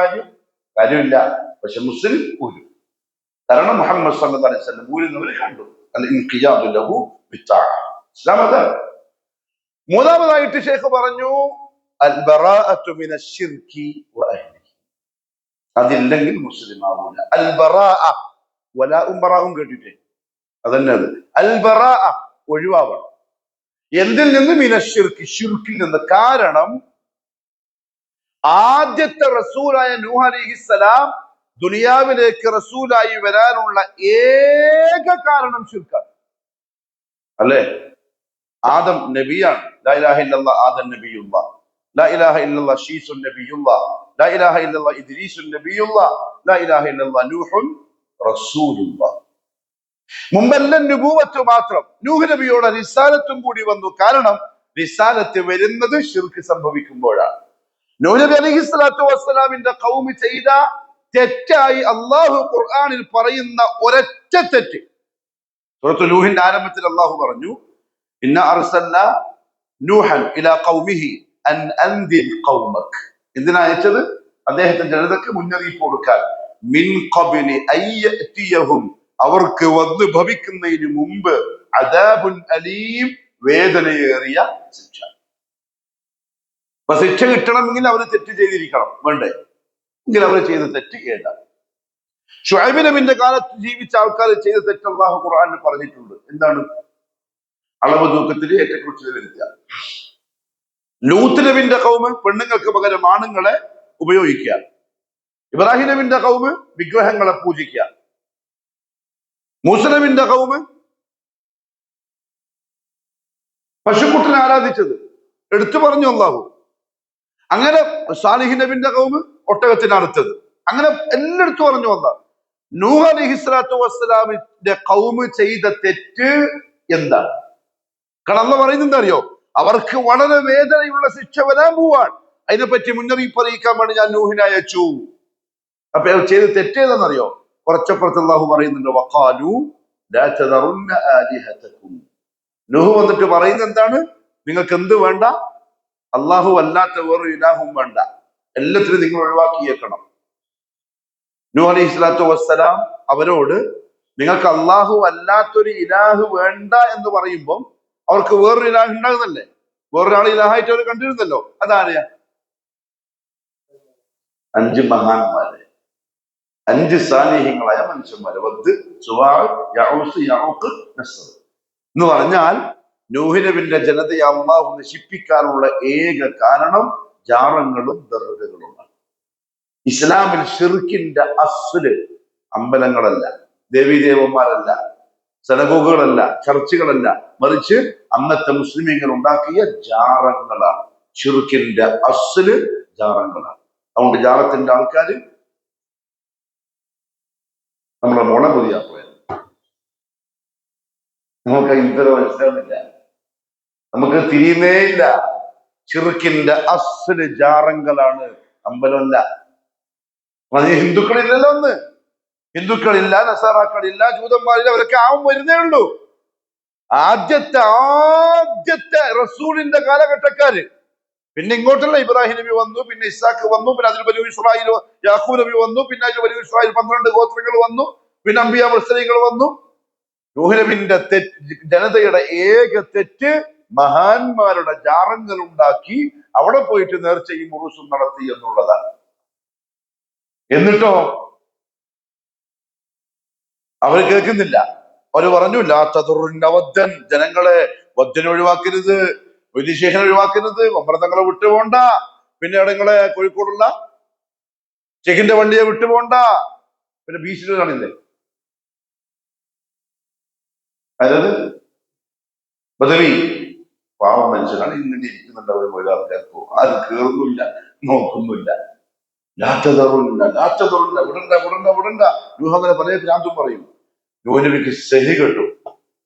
കാര്യമില്ല. പക്ഷെ മുസ്ലിം ഊരും. കാരണം മുഹമ്മദ് സല്ലല്ലാഹു അലൈഹി വസല്ലം ഊരുന്നവര് കണ്ടു. ഇസ്ലാം അതാണ്. മൂന്നാമതായിട്ട് ഷേഖ് പറഞ്ഞു അതില്ലെങ്കിൽ മുസ്ലിം ആവൂല. അൽ ബറാഅ വലാഉം ബറാഉം കേട്ടിട്ടേ അതന്നെ അത്. അൽ ബറാഅ ഒഴിവാവണം. എന്തിൽ നിന്ന്? മിനശ്ശിർക്ക്, ശിർക്കിൽ നിന്ന്. കാരണം ആദ്യത്തെ റസൂലായ നൂഹ് അലൈഹിസ്സലാം ദുനിയാവിലേക്ക് റസൂലായി വരാനുള്ള ഏക കാരണം ശിർക്കാണ്, അല്ലേ? ആദം നബിയാണ്. ലാ ഇലാഹ ഇല്ലല്ലാഹ് ആദം നബിയുല്ലാഹ്, ലാ ഇലാഹ ഇല്ലല്ലാഹ് ശീസുൻ നബിയുല്ലാഹ്, ലാ ഇലാഹ ഇല്ലല്ലാഹ് ഇദ്രീസുൻ നബിയുല്ലാഹ്, ലാ ഇലാഹ ഇല്ലല്ലാഹ് നൂഹുൻ റസൂലുള്ളാഹ്. മുമ്പെല്ലാം നുബുവത്ത് മാത്രം. നൂഹ് നബിയോട് റിസാലത്തും കൂടി വന്നു. കാരണം റിസാലത്ത് വരുന്നത് ശിർക്ക് സംഭവിക്കുമ്പോഴാണ്. നൂഹ് നബി അലൈഹിസ്സലാത്തു വസ്സലാമിന്റെ ഖൗമ് ചെയ്ത തെറ്റായി അള്ളാഹു ഖുർആനിൽ പറയുന്ന ഒരൊറ്റ തെറ്റ്. സൂറത്തുൽ നൂഹിന്റെ ആരംഭത്തിൽ അള്ളാഹു പറഞ്ഞു, ഇന്ന അർസൽനാ നൂഹൻ ഇലാ ഖൗമിഹി അൻ അൻദിർ ഖൗമക്. എന്തിനാ അയച്ചത്? അദ്ദേഹത്തിന്റെ ജനതയ്ക്ക് മുന്നറിയിപ്പ് കൊടുക്കാൻ. മിൻ ഖബ്ലി അയ്യതിയഹും, അവർക്ക് വന്ന് ഭവിക്കുന്നതിന് മുമ്പ്, അദാബുൻ അലീം, വേദനയേറിയ ശിക്ഷ. അപ്പൊ ശിക്ഷ കിട്ടണമെങ്കിൽ അവർ തെറ്റ് ചെയ്തിരിക്കണം, വേണ്ടേ? എങ്കിൽ അവർ ചെയ്ത തെറ്റ് ഏതാണ്? ശുഐബ് നബിന്റെ കാലത്ത് ജീവിച്ച ആൾക്കാർ ചെയ്ത തെറ്റ് അല്ലാഹു ഖുർആനിൽ പറഞ്ഞിട്ടുണ്ട്. എന്താണ്? അളവ് തൂക്കത്തിൽ ഏറ്റക്കുറച്ചിൽ വരുത്തുക. ലൂത്ത് നബിന്റെ ഖൗമ് പെണ്ണുങ്ങൾക്ക് പകരം ആണുങ്ങളെ ഉപയോഗിക്കുക. ഇബ്രാഹിം നബിന്റെ ഖൗമ് വിഗ്രഹങ്ങളെ പൂജിക്കുക. മൂസ നബിന്റെ ഖൗമ് പശുക്കുട്ടിനെ ആരാധിച്ചത് എടുത്തു പറഞ്ഞു അല്ലാഹു. അങ്ങനെ സാലിഹ് നബിന്റെ ഖൗമ് ഒട്ടകത്തിന് അറുത്തത്. അങ്ങനെ എല്ലായിടത്തും പറഞ്ഞു അല്ലാഹു. നൂഹ് അലൈഹിസ്സലാത്തു വസ്സലാമിന്റെ ഖൗമ് ചെയ്ത തെറ്റ് എന്താണ്? കാരണം അല്ലാഹു പറയുന്നത് എന്താ അറിയോ? അവർക്ക് വളരെ വേദനയുള്ള ശിക്ഷ വരാൻ പോവാൻ. അതിനെപ്പറ്റി മുന്നറിയിപ്പ് അറിയിക്കാൻ വേണ്ടി ഞാൻ നൂഹിനെ അയച്ചു. അപ്പൊ അവർ ചെയ്ത് തെറ്റേതെന്നറിയോ? കുറച്ചപ്പുറത്ത് അല്ലാഹു പറയുന്നുണ്ട്, വഖാലു ലാ തദറുന്ന ആലിഹതകും. നൂഹ് വന്നിട്ട് പറയുന്നത് എന്താണ്? നിങ്ങൾക്ക് എന്ത് വേണ്ട? അല്ലാഹു അല്ലാത്ത വേറെ ഇലാഹും വേണ്ട, എല്ലാത്തിനും നിങ്ങൾ ഒഴിവാക്കിയേക്കണം. നൂഹ് അലൈഹിസ്സലാത്തു വസ്സലാം അവരോട് നിങ്ങൾക്ക് അല്ലാഹു അല്ലാത്തൊരു ഇലാഹ് വേണ്ട എന്ന് പറയുമ്പോൾ അവർക്ക് വേറൊരു ഇലാഹ് ഉണ്ടാകുന്നല്ലേ? വേറൊരാൾ ഇലാഹായിട്ട് അവർ കണ്ടിരുന്നല്ലോ. അതാരെയാ? 5 മഹാന്മാരെ, 5 സാലിഹ്യങ്ങളായ മനുഷ്യന്മാരെ. വദ്, സുവാഅ്, യഊസ്, യഊഖ്, നസ്ർ എന്ന് പറഞ്ഞാൽ നൂഹ് നബിന്റെ ജനതയെ അല്ലാഹു നശിപ്പിക്കാനുള്ള ഏക കാരണം ജാറങ്ങളും ദർഗകളുമാണ്. ഇസ്ലാമിൽ ഷിർക്കിന്റെ അസ്ല് അമ്പലങ്ങളല്ല, ദേവീദേവന്മാരല്ല, സനഗോഗുകളല്ല, ചർച്ചുകളല്ല, മറിച്ച് അന്നത്തെ മുസ്ലിമീങ്ങൾ ഉണ്ടാക്കിയ ജാറങ്ങളാണ്. ഷിർക്കിന്റെ അസ്ല് ജാറങ്ങളാണ്. അതുകൊണ്ട് ജാറത്തിന്റെ ആൾക്കാര് നമ്മളെ മുള പുതിയ പോയത്. നമുക്ക് ഇതുവരെ മനസ്സിലാവുന്നില്ല, നമുക്ക് തിരിയുന്നേ ഇല്ല. ഷിർക്കിന്റെ അസ്ല് ജാറങ്ങളാണ്, അമ്പലമല്ല. അത് ഹിന്ദുക്കളില്ലല്ലോ. ഒന്ന് ഹിന്ദുക്കളില്ല, നസാറാക്കളില്ല, ജൂതന്മാരില്ല, അവരൊക്കെ ആവും വരുന്നേ ഉള്ളൂ. ആദ്യത്തെ റസൂലിന്റെ കാലഘട്ടക്കാര്. പിന്നെ ഇങ്ങോട്ടല്ല, ഇബ്രാഹിം നബി വന്നു, പിന്നെ ഇസ്ഹാഖ് വന്നു, പിന്നെ അതിൽ ബനൂ ഇസ്രായേൽ, യാഖൂബ് നബി വന്നു, പിന്നെ അതിൽ ബനൂ ഇസ്രായേൽ 12 ഗോത്രങ്ങൾ വന്നു, പിന്നെ അംബിയാ മുർസലീങ്ങൾ വന്നു. നൂഹ് നബിന്റെ ജനതയുടെ ഏക തെറ്റ് മഹാന്മാരുടെ ജാറങ്ങൾ ഉണ്ടാക്കി അവിടെ പോയിട്ട് നേർച്ചയും ഉറൂസും നടത്തി എന്നുള്ളതാണ്. എന്നിട്ടോ അവർ കേൾക്കുന്നില്ല. അവര് പറഞ്ഞു, ലാ തദുറുന്ന വദ്ദൻ, ജനങ്ങളെ വദ്ദനെ ഒഴിവാക്കരുത്, വൈദ്യശേഖരനെ ഒഴിവാക്കരുത്, അമൃതങ്ങളെ വിട്ടുപോണ്ട, പിന്നെ ഇടങ്ങളെ കോഴിക്കോടുള്ള ചെക്കിന്റെ വണ്ടിയെ വിട്ടുപോണ്ട. പിന്നെ ബീച്ചിൽ കാണില്ലേ, അതായത് ബദവി പാവം മനുഷ്യനാണ്, ഇങ്ങനെ ഇരിക്കുന്നുണ്ടാവും. ഒരു ആൾക്കാർക്ക് ആരും കേറുന്നില്ല, നോക്കുന്നില്ല. വിടണ്ട. നൂഹ് അങ്ങനെ പല ഭ്രാന്തും പറയും. നൂഹ് നബിക്ക് സഹി കേട്ടു.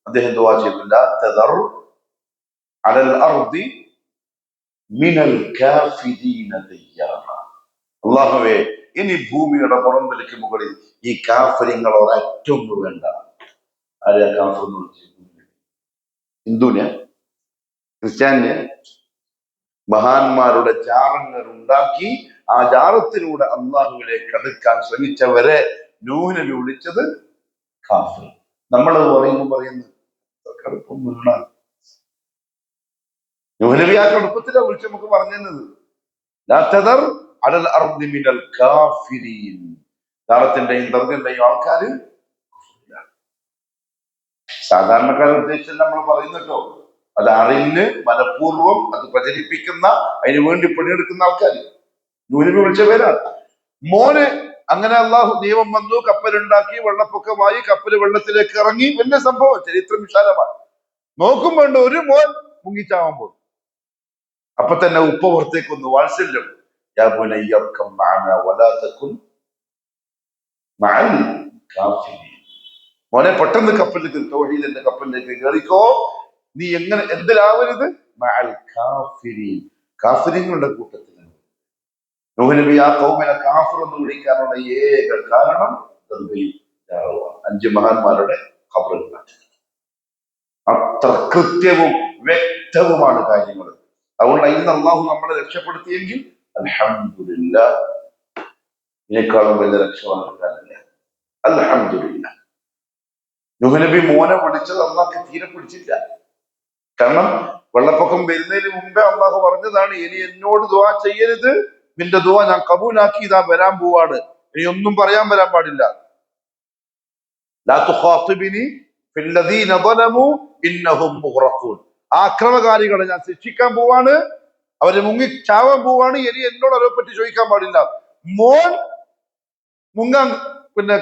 അദ്ദേഹം ദുആ ചെയ്തു, ലാ തദർ അലൽ അർദി മിനൽ കാഫിരീന ദയ്യാറ. അല്ലാഹുവേ, ഇനി ഭൂമിയുടെ പുറംതലയ്ക്ക് മുകളിൽ ഈ കാഫര്യങ്ങൾ ഒരൊറ്റൊന്നും വേണ്ട. ആരെയാ കാഫർ എന്ന് വിളിച്ചത്? ഹിന്ദുവിനെ, ക്രിസ്ത്യാനിനെ? മഹാന്മാരുടെ ജാറങ്ങൾ ഉണ്ടാക്കി ആ ജാറത്തിലൂടെ അള്ളാഹുവിലേക്ക് അടുക്കാൻ ശ്രമിച്ചവരെ നൂഹ് നബി വിളിച്ചത് കാഫിർ. നമ്മൾ പറയുന്നത് കടുപ്പമൊന്നുമില്ല. നൂഹ് നബി ആ കടുപ്പത്തിലാണ് വിളിച്ച് നമുക്ക് പറഞ്ഞത്. ലാ തദർ അലൽ അർദി മിനൽ കാഫിരീൻ. ജാറത്തിന്റെയും ദർഗന്റെയും ആൾക്കാര് സാധാരണക്കാരെ ഉദ്ദേശിച്ച് നമ്മൾ പറയുന്നല്ലോ. അത് അറിഞ്ഞ് മനഃപൂർവ്വം അത് പ്രചരിപ്പിക്കുന്ന, അതിനു വേണ്ടി പണിയെടുക്കുന്ന ആൾക്കാർ നൂഹ് നബി വിളിച്ച പേരാണ്. മോന് അങ്ങനെ അള്ളാഹു നിയമം വന്നു, കപ്പലുണ്ടാക്കി, വെള്ളപ്പൊക്കമായി, കപ്പല് വെള്ളത്തിലേക്ക് ഇറങ്ങി, വലിയ സംഭവം, ചരിത്രം വിശാലമാണ്. നോക്കും വേണ്ട, ഒരു മോൻ മുങ്ങിച്ചാവാൻ പോകും. അപ്പൊ തന്നെ ഉപ്പ പുറത്തേക്ക് വന്നു, വാത്സല്യം. യാ ബുനയ്യ ഇർകം മഅനാ വലാ തകുൻ മഅൽ കാഫിരീൻ. മോനെ, പെട്ടെന്ന് കപ്പലിലേക്ക്, തൗഹീദിന്റെ കപ്പലിലേക്ക് കയറിക്കോ. നീ എന്തിലാവരുത്? മഅൽ കാഫിരീൻ, കാഫിരീങ്ങളുടെ കൂട്ടത്തിലാണ്. നൂഹ് നബി ആ ഖൗമിനെ കാഫിർ എന്ന് വിളിക്കാനുള്ള ഏക കാരണം 5 മഹാന്മാരുടെ ഖബറുകളാണ്. അത്ര കൃത്യവും വ്യക്തവുമാണ് കാര്യങ്ങൾ. അതുകൊണ്ട് ഇന്ന് അള്ളാഹു നമ്മളെ രക്ഷപ്പെടുത്തിയെങ്കിൽ അൽഹംദുലില്ലാഹ്, ഇതിനേക്കാളും വലിയ രക്ഷവാർത്തല്ല. അൽഹംദുലില്ലാഹ്. നൂഹ് നബി മോനെ വിളിച്ചത് അള്ളാഹ്ക്ക് തീരെ പിടിച്ചില്ല. കാരണം വെള്ളപ്പൊക്കം വരുന്നതിന് മുമ്പേ അള്ളാഹു പറഞ്ഞതാണ്, ഇനി എന്നോട് ദുആ ചെയ്യരുത്, നിന്റെ ദുആ ഞാൻ കബൂലാക്കി, ഇതാ വരാൻ പോവാണ്, ഇനി ഒന്നും പറയാൻ വരാൻ പാടില്ല. ലാ തുഖാതിബിനി ഫില്ലദീന ളലമു ഇന്നഹും മുഗ്റഖൂൻ. ആക്രമകാരികളെ ഞാൻ ശിക്ഷിക്കാൻ പോവാണ്, അവര് മുങ്ങി ചാവാൻ പോവാണ്, ഇനി എന്നോട് അവരെ പറ്റി ചോദിക്കാൻ പാടില്ല. മോൻ മുങ്ങാൻ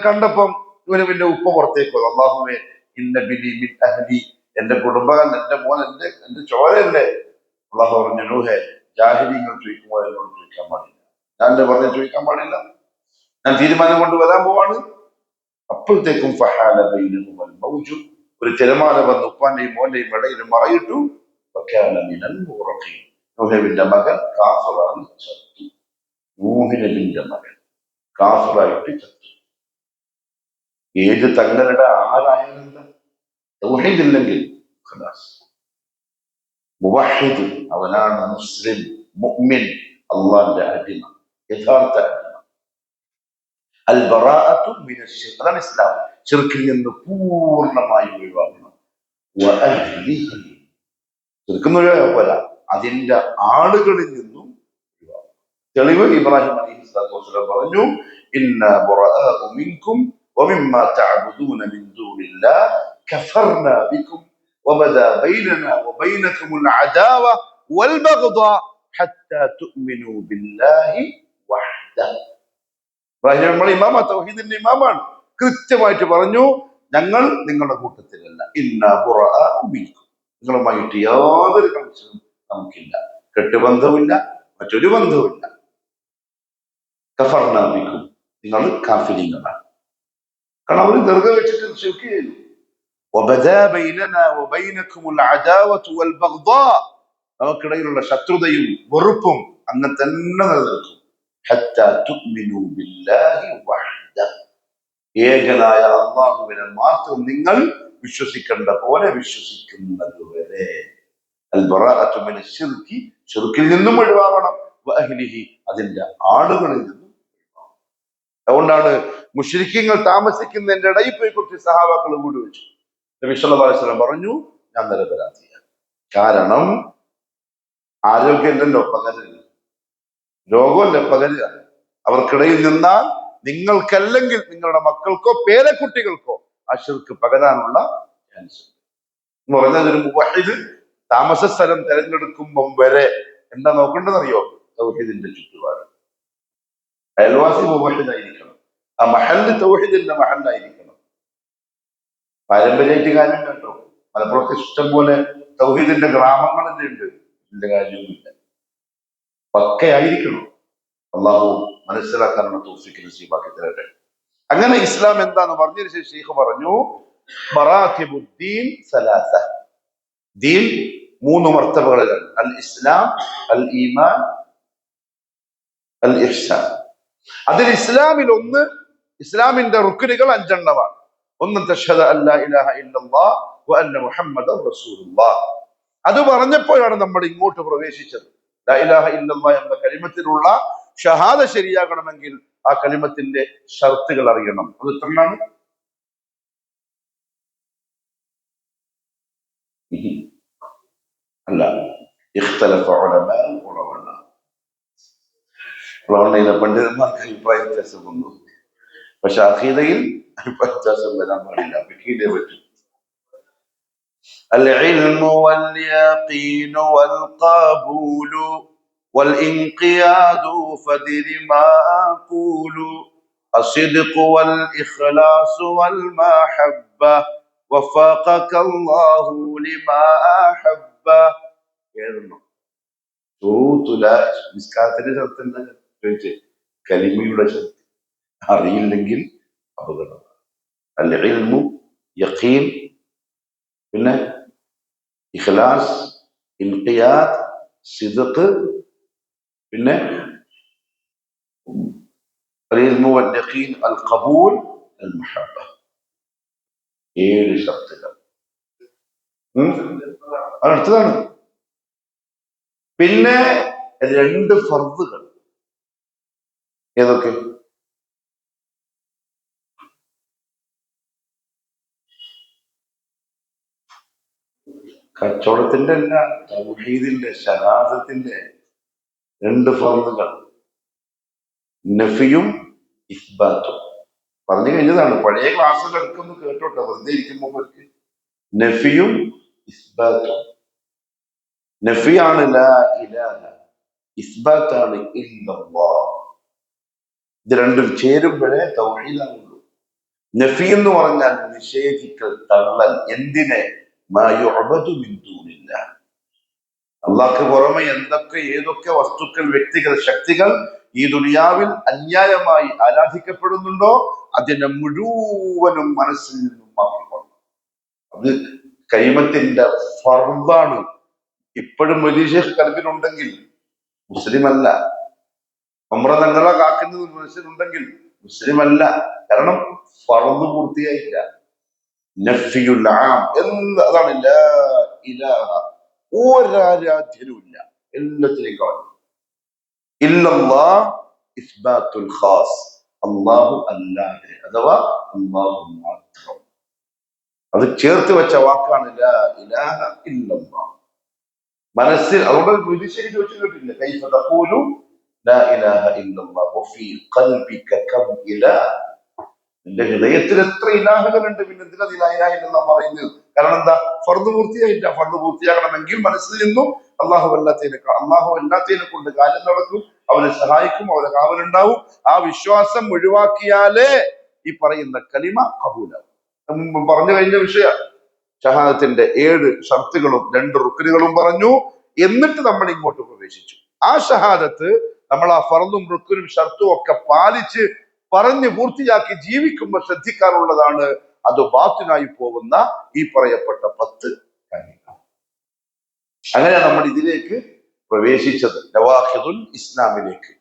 കണ്ടപ്പം ഇവന് ഉപ്പ പുറത്തേക്ക് വന്നു. അല്ലാഹുവേ, ഇന്ന ബിനി മിൻ അഹ്ലി, എന്റെ കുടുംബങ്ങൾ, എന്റെ മോൻ, എന്റെ ചോരയല്ലേ. അള്ളാഹു പറഞ്ഞു, നൂഹേ, ജാഹിലിങ്ങൾ ചോദിക്കുമ്പോൾ എന്നോട് ചോദിക്കാൻ പാടില്ല, ഞാൻ എന്റെ പറഞ്ഞ് ചോദിക്കാൻ പാടില്ല, ഞാൻ തീരുമാനം കൊണ്ട് വരാൻ പോവാണ്. അപ്പോഴത്തേക്കും ഫഹാല ബൈനഹുമൽ മൗജു, ഒരു തിരമാല വന്ന് ഉപ്പാന്റെയും മോന്റെയും ഇടയിൽ മറയിട്ടു. വകാന മിനൽ മുഗ്റഖീൻ, നൂഹ് നബിയുടെ മകൻ കാഫിറായി ചത്തു. നൂഹ് നബിയുടെ മകൻ കാഫിറായിട്ട് ചത്തു. ഏത് തങ്ങളുടെ ആരായാലും തൗഹീദില്ലെങ്കിൽ ഖലാസ്. മുവഹിദ്, അവനാണ് മുസ്ലിം, മുഅ്മിൻ, അള്ളാന്റെ അടിമ, യഥാർത്ഥ അടിമ. അൽ ബറാഅത്തു മിനശ് ശിർക്ക്, അതാണ് ഇസ്ലാം. ശിർക്കിൽ നിന്ന് പൂർണ്ണമായി ഒഴിവാക്കണം. വഅഹ്ലിഹി, ശിർക്കിൽ ഒഴിവാക്കുക, അതിന്റെ ആളുകളിൽ നിന്നും ഒഴിവാക്കണം. തെളിവ് ഇബ്രാഹിം അലൈഹിസ്സലാത്തു വസ്സലാം പറഞ്ഞു, ഇന്നാ ബറാഅു മിൻകും വമിമ്മാ തഅബുദൂന മിൻ ദൂനില്ലാഹ് കഫർനാ ബികും വബദാ ബൈനനാ വബൈനകുമുൽ അദാവ വൽ ബഗ്ദാ ഹത്താ തുഅ്മിനൂ ബില്ലാഹി വഹ്ദഹു. ഇബ്രാഹിം ഇമാമ, തൗഹീദിന്റെ ഇമാമാണ്. കൃത്യമായിട്ട് പറഞ്ഞു, ഞങ്ങൾ നിങ്ങളുടെ കൂട്ടത്തിലല്ല. ഇന്നാ ബറാഅു മിൻകും, നിങ്ങളുമായിട്ട് യാതൊരു കണക്ഷനും നമുക്കില്ല, കെട്ടുബന്ധവുമില്ല, മറ്റൊരു ബന്ധവുമില്ല. കഫർനാ ബികും, നിങ്ങൾ കാഫിരീങ്ങളാണ്. കാരണം അവർ ദർഗ വെച്ചിട്ട് ശിർക്ക് ചെയ്തു. വബദാ ബൈനനാ വബൈനകുമുൽ അദാവതു വൽ ബഗ്ദാ, നമുക്കിടയിലുള്ള ശത്രുതയും വെറുപ്പും അങ്ങനെ തന്നെ നിലനിൽക്കും. ഹത്താ തുഅ്മിനൂ ബില്ലാഹി വഹ്ദഹു, ഏകനായ അല്ലാഹുവിനെ മാത്രം നിങ്ങൾ വിശ്വസിക്കേണ്ട പോലെ വിശ്വസിക്കുന്നത് വരെ. അൽ ബറാഅത്തു മിനശ് ശിർക്കി, ശിർക്കിൽ നിന്നും ഒഴിവാകണം. വഅഹ്ലിഹി, അതിന്റെ ആളുകളിൽ നിന്നും. അതുകൊണ്ടാണ് മുശ്രിക്കീങ്ങൾ താമസിക്കുന്നതിന്റെ ഇടയിൽ പോയി കുറച്ച് സഹാബാക്കൾ വീട് വെച്ചു. നബി സല്ലല്ലാഹു അലൈഹി വസല്ലം പറഞ്ഞു, ഞാൻ നിരപരാധിയാണ്. കാരണം ആരോഗ്യമല്ലല്ലോ പകരുക, രോഗമല്ല പകരുക. അവർക്കിടയിൽ നിന്നാൽ നിങ്ങൾക്കല്ലെങ്കിൽ നിങ്ങളുടെ മക്കൾക്കോ പേരക്കുട്ടികൾക്കോ ആ ശിർക്ക് പകരാനുള്ള ചാൻസ് എന്ന് പറഞ്ഞാൽ, ഒരു മുവഹിദ് താമസ സ്ഥലം തിരഞ്ഞെടുക്കുമ്പം വരെ എന്താ നോക്കേണ്ടതെന്നറിയോ? തൗഹീദിന്റെ ചുറ്റുപാട്. അയൽവാസി മുവഹിദായിരിക്കണം, ആ മഹല്ല് തൗഹീദിന്റെ മഹല്ലായിരിക്കണം. പാരമ്പര്യമായിട്ട് കാര്യം കേട്ടോ, മലപ്പുറത്ത് ഇഷ്ടം പോലെ തൗഹീദിന്റെ ഗ്രാമങ്ങൾ തന്നെ ഉണ്ട്, ഇതിന്റെ കാര്യമൊന്നുമില്ല. പക്കയായിരിക്കണം. അള്ളാഹു മനസ്സിലാക്കാനുള്ള തൗഫീഖ് നസീബാക്കി തരട്ടെ. അങ്ങനെ ഇസ്ലാം എന്താന്ന് പറഞ്ഞതിന് ശേഷം ശൈഖ് പറഞ്ഞു, മറാത്തിബുദ്ദീൻ സലാസ, ദീൻ 3 മർത്തബകളിലാണ്: അൽ ഇസ്ലാം, അൽ ഈമാൻ, അൽ ഇഹ്സാൻ. അതിൽ ഇസ്ലാമിൽ ഒന്ന്, ഇസ്ലാമിന്റെ റുക്നുകൾ 5 എണ്ണമാണ്. ഒന്ന് തശ്ഹദ അല്ലാ ഇലാഹ ഇല്ലല്ലാഹ് വ അന്ന മുഹമ്മദൻ റസൂലുള്ളാഹ്. അത് പറഞ്ഞപ്പോഴാണ് നമ്മൾ ഇങ്ങോട്ട് പ്രവേശിച്ചത്. ലാ ഇലാഹ ഇല്ലല്ലാഹ് എന്ന കലിമത്തിലുള്ള ഷഹാദ ശരിയാകണമെങ്കിൽ ആ കലിമത്തിന്റെ ഷർത്തുകൾ അറിയണം. അത് എത്രയാണ്? അല്ല, ഇഖ്തലഫ ഉലമാ ഉലമയിലെ പണ്ഡിതന്മാർക്ക് അഭിപ്രായ വ്യത്യാസം വന്നു. പക്ഷെ അഖീദയിൽ അഭിപ്രായ വ്യത്യാസം വരാൻ പാടില്ല. ഫിഖിലേ പറ്റും. العلم واليقين والقبول والانقياد فدر ما أقول الصدق والإخلاص والمحبة وفقك الله لما أحب. നിസ്കാരത്തിന്റെ ശർത്ത് എന്താ ചോദിച്ചേ? കലിമയുടെ ശർത്ത് അറിയില്ലെങ്കിൽ അപകടം. അൽ ഇൽമു, യഖീൻ, പിന്നെ ഇഖ്ലാസ്, ഇൻഖിയാദ്, സിദ്ഖ്, പിന്നെ അൽ ഇൽമു വൽ യഖീൻ, അൽ ഖബൂൽ, അൽ മഹബ്ബ. 7 ശർത്തുകൾ. അടുത്തതാണ്. പിന്നെ 2 ഫർദുകൾ. ഏതൊക്കെ? കച്ചവടത്തിന്റെ അല്ല, തൗഹീദിന്റെ, ഷഹാദത്തിന്റെ 2 ഫർദുകൾ: നഫിയും ഇസ്ബാത്തും. പറഞ്ഞു കഴിഞ്ഞതാണ്, പഴയ ക്ലാസ്സുകളൊക്കെ ഒന്ന് കേട്ടോട്ടെ, വെറുതെ ഇരിക്കുമ്പോൾ. നഫിയും ഇസ്ബാത്തും. നഫിയാണ് ലാ ഇലാഹ, ഇസ്ബാത്താണ് ഇല്ലല്ലാഹ്. ഇത് രണ്ടും ചേരുമ്പോഴേ തൗഹീദാണുള്ളൂ. നഫി എന്ന് പറഞ്ഞാൽ നിഷേധിക്കൽ, തള്ളൽ. എന്തിനെ? മാ യുഅബദു മിൻ ദൂനില്ലാഹ്. അല്ലാഹുവിന് പുറമെ എന്തൊക്കെ ഏതൊക്കെ വസ്തുക്കൾ, വ്യക്തികൾ, ശക്തികൾ ഈ ദുനിയാവിൽ അന്യായമായി ആരാധിക്കപ്പെടുന്നുണ്ടോ അതിനെ മുഴുവനും മനസ്സിൽ നിന്നും മാറ്റിക്കൊള്ളണം. അത് കലിമത്തിന്റെ ഫർദാണ്. ഇപ്പോഴും വലിയ ശേഖ് കൽബിനുണ്ടെങ്കിൽ മുസ്ലിം അല്ല. ഉംറ തങ്ങളെ കാക്കുന്നത് മനസ്സിലുണ്ടെങ്കിൽ മുസ്ലിം അല്ല. കാരണം ഫർദ് പൂർത്തിയായില്ല. നഫിയുൽ ആം എന്നതാണ് ലാ ഇലാഹ. ഒരാരാധ്യനുമില്ല, എല്ലാത്തിനെയും കാണും. ഇല്ലല്ലാഹ് ഇസ്ബാത്തുൽ ഖാസ്, അല്ലാഹു അല്ലാതെ, അഥവാ അല്ലാഹു മാത്രം. അത് ചേർത്ത് വെച്ച വാക്കാണ് ലാ ഇലാഹ ഇല്ലല്ലാഹ്. മനസ്സിൽ. അതുകൊണ്ട് വിധിശരി ചോദിച്ചു കേട്ടില്ല, കൈഫ തഖൂലു ലാ ഇലാഹ ഇല്ലല്ലാഹ് വഫീ ഖൽബിക കം ഇലാഹ്. നിന്റെ ഹൃദയത്തിൽ എത്ര ഇലാഹുകളുണ്ട്, പിന്നെ എന്തിനാ ലാ ഇലാഹ ഇല്ലല്ലാഹ് പറയുന്നത്? കാരണം എന്താ? ഫർദ് പൂർത്തിയായില്ല. ഫർദ് പൂർത്തിയാകണമെങ്കിൽ മനസ്സിൽ നിന്നും അള്ളാഹു അല്ലാത്തതിനെ കൊണ്ട് കാര്യം നടക്കും, അവനെ സഹായിക്കും, അവരെ കാവലുണ്ടാവും. ആ വിശ്വാസം ഒഴിവാക്കിയാലേ ഈ പറയുന്ന കലിമ കബൂലാവും. പറഞ്ഞു കഴിഞ്ഞ വിഷയ ഷഹാദത്തിന്റെ 7 ഷർത്തുകളും 2 റുക്നുകളും പറഞ്ഞു. എന്നിട്ട് നമ്മൾ ഇങ്ങോട്ട് പ്രവേശിച്ചു. ആ ഷഹാദത്ത് നമ്മൾ ആ ഫർദും റുക്നും ഷർത്തും ഒക്കെ പാലിച്ച് പറഞ്ഞ് പൂർത്തിയാക്കി ജീവിക്കുമ്പോൾ ശ്രദ്ധിക്കാറുള്ളതാണ്, അത് ബാത്തിനായി പോകുന്ന ഈ പറയപ്പെട്ട 10 കാര്യങ്ങൾ. അങ്ങനെ നമ്മൾ ഇതിലേക്ക് പ്രവേശിച്ചത്, നവാഖിദുൽ ഇസ്ലാമിലേക്ക്.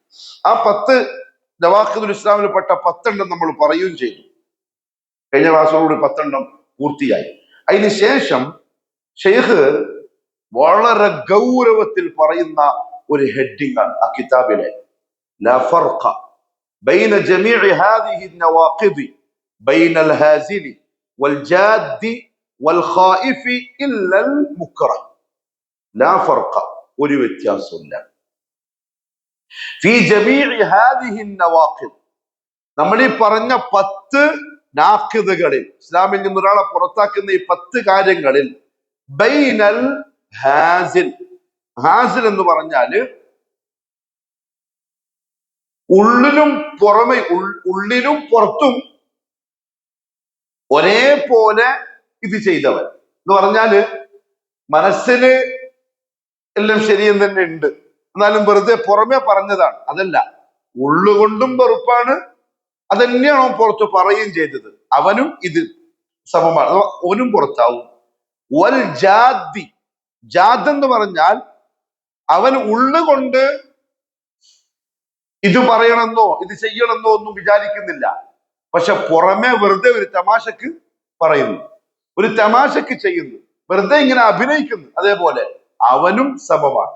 ആ 10 നവാഖിദുൽ ഇസ്ലാമിൽ പെട്ട 10 എണ്ണം നമ്മൾ പറയുകയും ചെയ്തു. കഴിഞ്ഞ ക്ലാസ്സോടുകൂടി 10 എണ്ണം പൂർത്തിയായി. അതിനുശേഷം ഷെയ്ഖ് വളരെ ഗൗരവത്തിൽ പറയുന്ന ഒരു ഹെഡിങ് ആണ് ആ കിതാബിലെ, ലാ ഫർഖ ബൈന ജമീഇ ഹാദിഹി നവാഖിദി ബൈനൽ ഹാസിലി വൽ ജാദി വൽ ഖായിഫി ഇല്ലൽ മുക്റഹ്. ലാ ഫർഖ, ഒരു വ്യത്യാസമില്ല. ഫീ ജമീഇ ഹാദിഹി നവാഖിദ്, നമ്മൾ ഈ പറഞ്ഞ 10 നാഖിദുകളിൽ, ഇസ്ലാമിൽ നിന്ന് ഒരാളെ പുറത്താക്കുന്ന ഈ 10 കാര്യങ്ങളിൽ, ബൈനൽ ഹാസിൽ. ഹാസിൽ എന്ന് പറഞ്ഞാല് ഉള്ളിലും പുറമെ, ഉള്ളിലും പുറത്തും ഒരേപോലെ ഇത് ചെയ്തവൻ എന്ന് പറഞ്ഞാല്, മനസ്സിന് എല്ലാം ശരിയെന്ന് തന്നെ ഉണ്ട്, എന്നാലും വെറുതെ പുറമെ പറഞ്ഞതാണ്. അതല്ല, ഉള്ളുകൊണ്ടും വെറുപ്പാണ്, അതന്നെയാണ് അവൻ പുറത്ത് പറയുകയും ചെയ്തത്. അവനും ഇത് സമമാണ്, അഥവാ ഓനും പുറത്താവും. വൽ ജാദി, ജാദ് എന്ന് പറഞ്ഞാൽ അവൻ ഉള്ളുകൊണ്ട് ഇത് പറയണമെന്നോ ഇത് ചെയ്യണമെന്നോ ഒന്നും വിചാരിക്കുന്നില്ല, പക്ഷെ പുറമെ വെറുതെ ഒരു തമാശക്ക് പറയുന്നു, ഒരു തമാശക്ക് ചെയ്യുന്നു, വെറുതെ ഇങ്ങനെ അഭിനയിക്കുന്നു, അതേപോലെ അവനും സമമാണ്.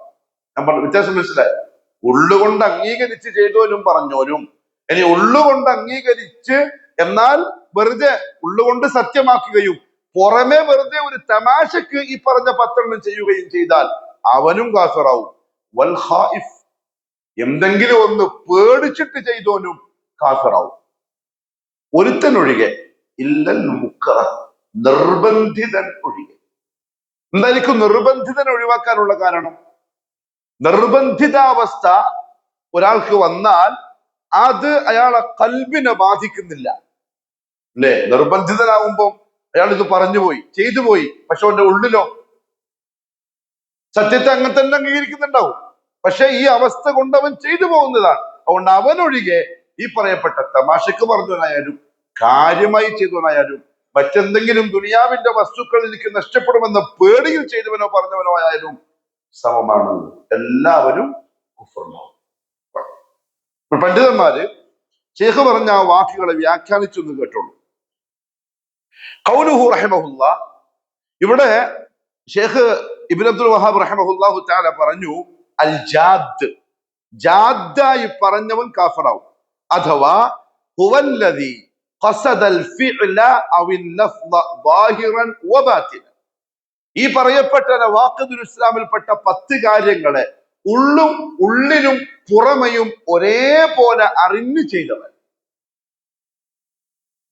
നമ്മൾ വ്യത്യാസം മനസ്സിലായി? ഉള്ളുകൊണ്ട് അംഗീകരിച്ച് ചെയ്തോലും പറഞ്ഞോലും, ഇനി ഉള്ളുകൊണ്ട് അംഗീകരിച്ച് എന്നാൽ വെറുതെ ഉള്ളുകൊണ്ട് സത്യമാക്കുകയും പുറമെ വെറുതെ ഒരു തമാശക്ക് ഈ പറഞ്ഞ 10 ചെയ്യുകയും ചെയ്താൽ അവനും കാഫിറാവും. വൽ ഖായിഫ്, എന്തെങ്കിലും ഒന്ന് പേടിച്ചിട്ട് ചെയ്തോനും കാഫിറാവും. ഒരുത്തനൊഴികെ, ഇല്ലൽ മുക്കറ, നിർബന്ധിതൻ ഒഴികെ. എന്തായിരിക്കും നിർബന്ധിതൻ ഒഴിവാക്കാനുള്ള കാരണം? നിർബന്ധിതാവസ്ഥ ഒരാൾക്ക് വന്നാൽ അത് അയാളെ കൽബിനെ ബാധിക്കുന്നില്ല, അല്ലെ? നിർബന്ധിതനാകുമ്പോൾ അയാൾ ഇത് പറഞ്ഞുപോയി, ചെയ്തു പോയി, പക്ഷെ അവന്റെ ഉള്ളിലോ സത്യത്തെ അങ്ങനെ തന്നെ അംഗീകരിക്കുന്നുണ്ടാവും, പക്ഷെ ഈ അവസ്ഥ കൊണ്ട് അവൻ ചെയ്തു പോകുന്നതാണ്. അതുകൊണ്ട് അവനൊഴികെ ഈ പറയപ്പെട്ട തമാശക്ക് പറഞ്ഞവനായാലും കാര്യമായി ചെയ്തവനായാലും മറ്റെന്തെങ്കിലും ദുനിയാവിന്റെ വസ്തുക്കൾ എനിക്ക് നഷ്ടപ്പെടുമെന്ന പേടിയിൽ ചെയ്തവനോ പറഞ്ഞവനോ ആയാലും സമമാണ്. എല്ലാവരും കുഫ്റിലാവും. പണ്ഡിതന്മാര് ശൈഖ് പറഞ്ഞ ആ വാക്കുകളെ വ്യാഖ്യാനിച്ചു എന്ന് കേട്ടോളൂ. ഖൗലുഹു റഹിമഹുല്ലാ, ഇവിടെ ഷേഖ് ഇബ്നു അബ്ദുൽ വഹാബ് റഹിമഹുല്ലാഹു തആല പറഞ്ഞു, അൽ ജാദ്, ജാദായി പറഞ്ഞവൻ കാഫിറാവും. അഥവാ ഹുവല്ലദി ഖസദൽ ഫിഅല അവൽ ലഫ്ള ളാഹിറൻ വബാതിന, ഈ പറയപ്പെട്ട നവാഖിദുൽ ഇസ്ലാമിൽപ്പെട്ട 10 കാര്യങ്ങളെ ഉള്ളിലും പുറമെയും ഒരേപോലെ അറിഞ്ഞു ചെയ്തവൻ.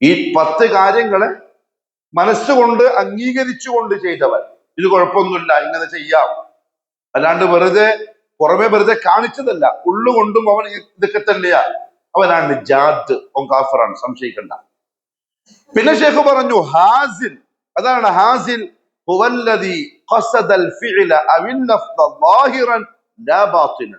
ഈ 10 കാര്യങ്ങളെ മനസ്സുകൊണ്ട് അംഗീകരിച്ചുകൊണ്ട് ചെയ്തവൻ. ഇത് കുഴപ്പമൊന്നുമില്ല, ഇങ്ങനെ ചെയ്യാം, അല്ലാണ്ട് വെറുതെ പുറമെ വെറുതെ കാണിച്ചതല്ല, ഉള്ളുകൊണ്ടും അവൻ ഇതൊക്കെ തന്നെയാ, അവനാണ് ജാദ്, അവൻ കാഫിറാണ്, സംശയിക്കണ്ട. പിന്നെ ഷേഖ് പറഞ്ഞു ഹാസിൽ, അതാണ് ഹാസിൽ, ഹുവല്ലദി ഖസദൽ ഫിഅല അവൽ ലഫ്ള ളാഹിറൻ ലാ ബാതിന.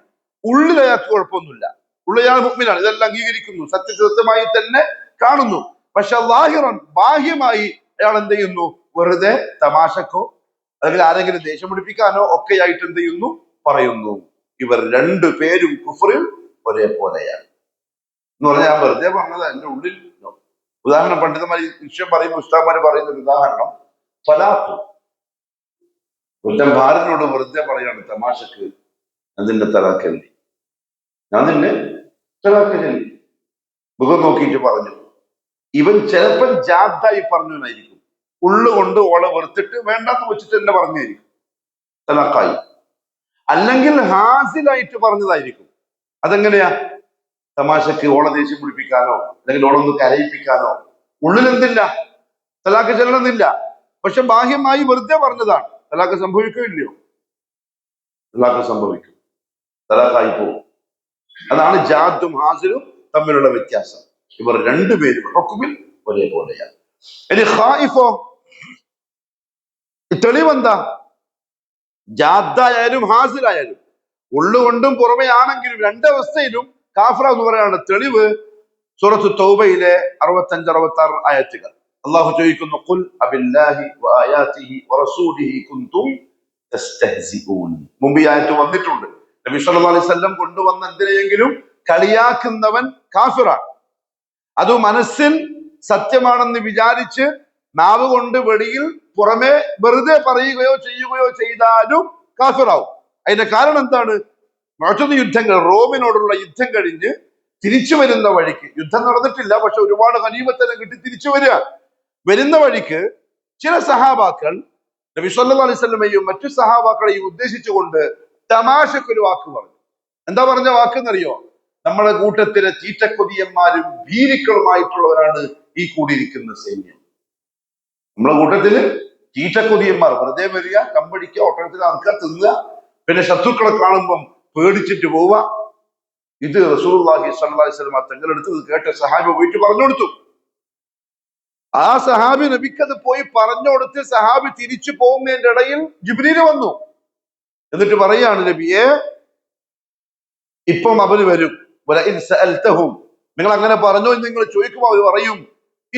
ഉള്ളിൽ അയാൾക്ക് കുഴപ്പമൊന്നുമില്ല, ഉള്ളിൽ മുഅ്മിനാണ്, ഇതെല്ലാം അംഗീകരിക്കുന്നു, സത്യസത്യമായി തന്നെ കാണുന്നു, പക്ഷെ ളാഹിറൻ, ബാഹ്യമായി അയാൾ എന്ത് ചെയ്യുന്നു? വെറുതെ തമാശക്കോ അല്ലെങ്കിൽ ആരെങ്കിലും ദേഷ്യം പിടിപ്പിക്കാനോ ഒക്കെ ആയിട്ട് എന്ത് ചെയ്യുന്നു? പറയുന്നു. ഇവർ 2 പേരും കുഫറിൽ ഒരേപോലെയാണ് എന്ന് പറഞ്ഞാൽ ഞാൻ വെറുതെ പറഞ്ഞത്. എന്റെ ഉള്ളിൽ ഉദാഹരണം പണ്ഡിതന്മാർ വിഷയം പറയുമ്പോൾ ഉസ്താദ്മാര് പറയുന്ന ഒരു ഉദാഹരണം, ഫലാത്ത്. ഒരുത്തൻ ഭാര്യനോട് വെറുതെ പറയാണ് തമാശക്ക്, അതിന്റെ തലാക്കല്ലേ, ഞാൻ നിന്നെ തലാക്കല്ലേ, മുഖം നോക്കിയിട്ട് പറഞ്ഞു. ഇവൻ ചിലപ്പോൾ ജാദായി പറഞ്ഞവനായിരിക്കും, ഉള്ളുകൊണ്ട് ഓളെ വെറുത്തിട്ട് വേണ്ടാന്ന് വെച്ചിട്ട് തന്നെ പറഞ്ഞായിരിക്കും, തലാക്കായി. അല്ലെങ്കിൽ ഹാസിലായിട്ട് പറഞ്ഞതായിരിക്കും. അതെങ്ങനെയാ? തമാശക്ക് ഓളെ ദേഷ്യം പിടിപ്പിക്കാനോ അല്ലെങ്കിൽ ഓളൊന്ന് കരയിപ്പിക്കാനോ. ഉള്ളിൽ എന്തില്ല? തലാക്ക് ചെല്ലണമെന്നില്ല, പക്ഷെ ബാഹ്യമായി വെറുതെ പറഞ്ഞതാണ്. തലാക്ക് സംഭവിക്കുകയില്ലയോ? തലാക്ക് സംഭവിക്കും, തലാക്കായി പോകും. അതാണ് ജാദും ഹാസിലും തമ്മിലുള്ള വ്യത്യാസം. ഇവർ 2 പേരും ഹുക്മിൽ ഒരേപോലെയാണ്. ഇനി ഖായിഫോ, തെളിവെന്താ? ജാദായാലും ഹാസിലായാലും ഉള്ളുകൊണ്ടും പുറമെ ആണെങ്കിലും 2 അവസ്ഥയിലും കാഫിറ എന്ന് പറയാണ്. തെളിവ് സൂറത്തു തൗബയിലെ 65-66 ആയത്തുകൾ. അള്ളാഹു ചോദിക്കുന്നു, ഖുൽ അബില്ലാഹി വആയാതിഹി വറസൂലിഹി കുൻതും തസ്തഹ്സിഊൻ. മുമ്പ് ഈ ആയത്ത് വന്നിട്ടുണ്ട്. നബി സല്ലല്ലാഹു അലൈഹി വസല്ലം കൊണ്ടുവന്ന എന്തിനെയെങ്കിലും കളിയാക്കുന്നവൻ കാഫിറാണ്. അത് മനസ്സിൽ സത്യമാണെന്ന് വിചാരിച്ച് നാവ് കൊണ്ട് വെളിയിൽ പുറമെ വെറുതെ പറയുകയോ ചെയ്യുകയോ ചെയ്താലും കാഫിറാവും. അതിന്റെ കാരണം എന്താണ്? മറ്റൊന്ന് യുദ്ധങ്ങൾ, റോമിനോടുള്ള യുദ്ധം കഴിഞ്ഞ് തിരിച്ചു വരുന്ന വഴിക്ക്, യുദ്ധം നടന്നിട്ടില്ല പക്ഷെ ഒരുപാട് ഗനീമത്തെല്ലാം കിട്ടി തിരിച്ചു വരുന്ന വഴിക്ക് ചില സഹാബാക്കൾ നബി സല്ലല്ലാഹു അലൈഹി വസല്ലമയും മറ്റു സഹാബാക്കളെയും ഉദ്ദേശിച്ചുകൊണ്ട് തമാശക്കൊരു വാക്ക് പറഞ്ഞു. എന്താ പറഞ്ഞ വാക്കെന്നറിയോ? നമ്മളെ കൂട്ടത്തിലെ തീറ്റക്കൊതിയന്മാരും ഭീരുക്കളുമായിട്ടുള്ളവരാണ് ഈ കൂടിയിരിക്കുന്ന സൈന്യം. നമ്മളെ കൂട്ടത്തില് തീറ്റക്കൊതിയന്മാർ, വെറുതെ വരിക, കമ്പടിക്കുക, ഒട്ടകത്തിൽ അറക്കുക, തിന്നുക, പിന്നെ ശത്രുക്കളെ കാണുമ്പം പേടിച്ചിട്ട് പോവുക. ഇത് റസൂലുള്ളാഹി സ്വല്ലല്ലാഹി അലൈഹി വസല്ലം തങ്ങളെടുത്ത് ഇത് കേട്ട സഹാബി പോയിട്ട് പറഞ്ഞു കൊടുത്തു. ആ സഹാബി നബിക്കത് പോയി പറഞ്ഞു കൊടുത്ത് സഹാബി തിരിച്ചു പോകുന്നതിന്റെ ഇടയിൽ ജിബ്രീൽ വന്നു. എന്നിട്ട് പറയാണ്, നബിയെ, ഇപ്പം അവര് വരും, നിങ്ങൾ അങ്ങനെ പറഞ്ഞോ എന്ന് നിങ്ങൾ ചോദിക്കുമ്പോൾ അവർ പറയും,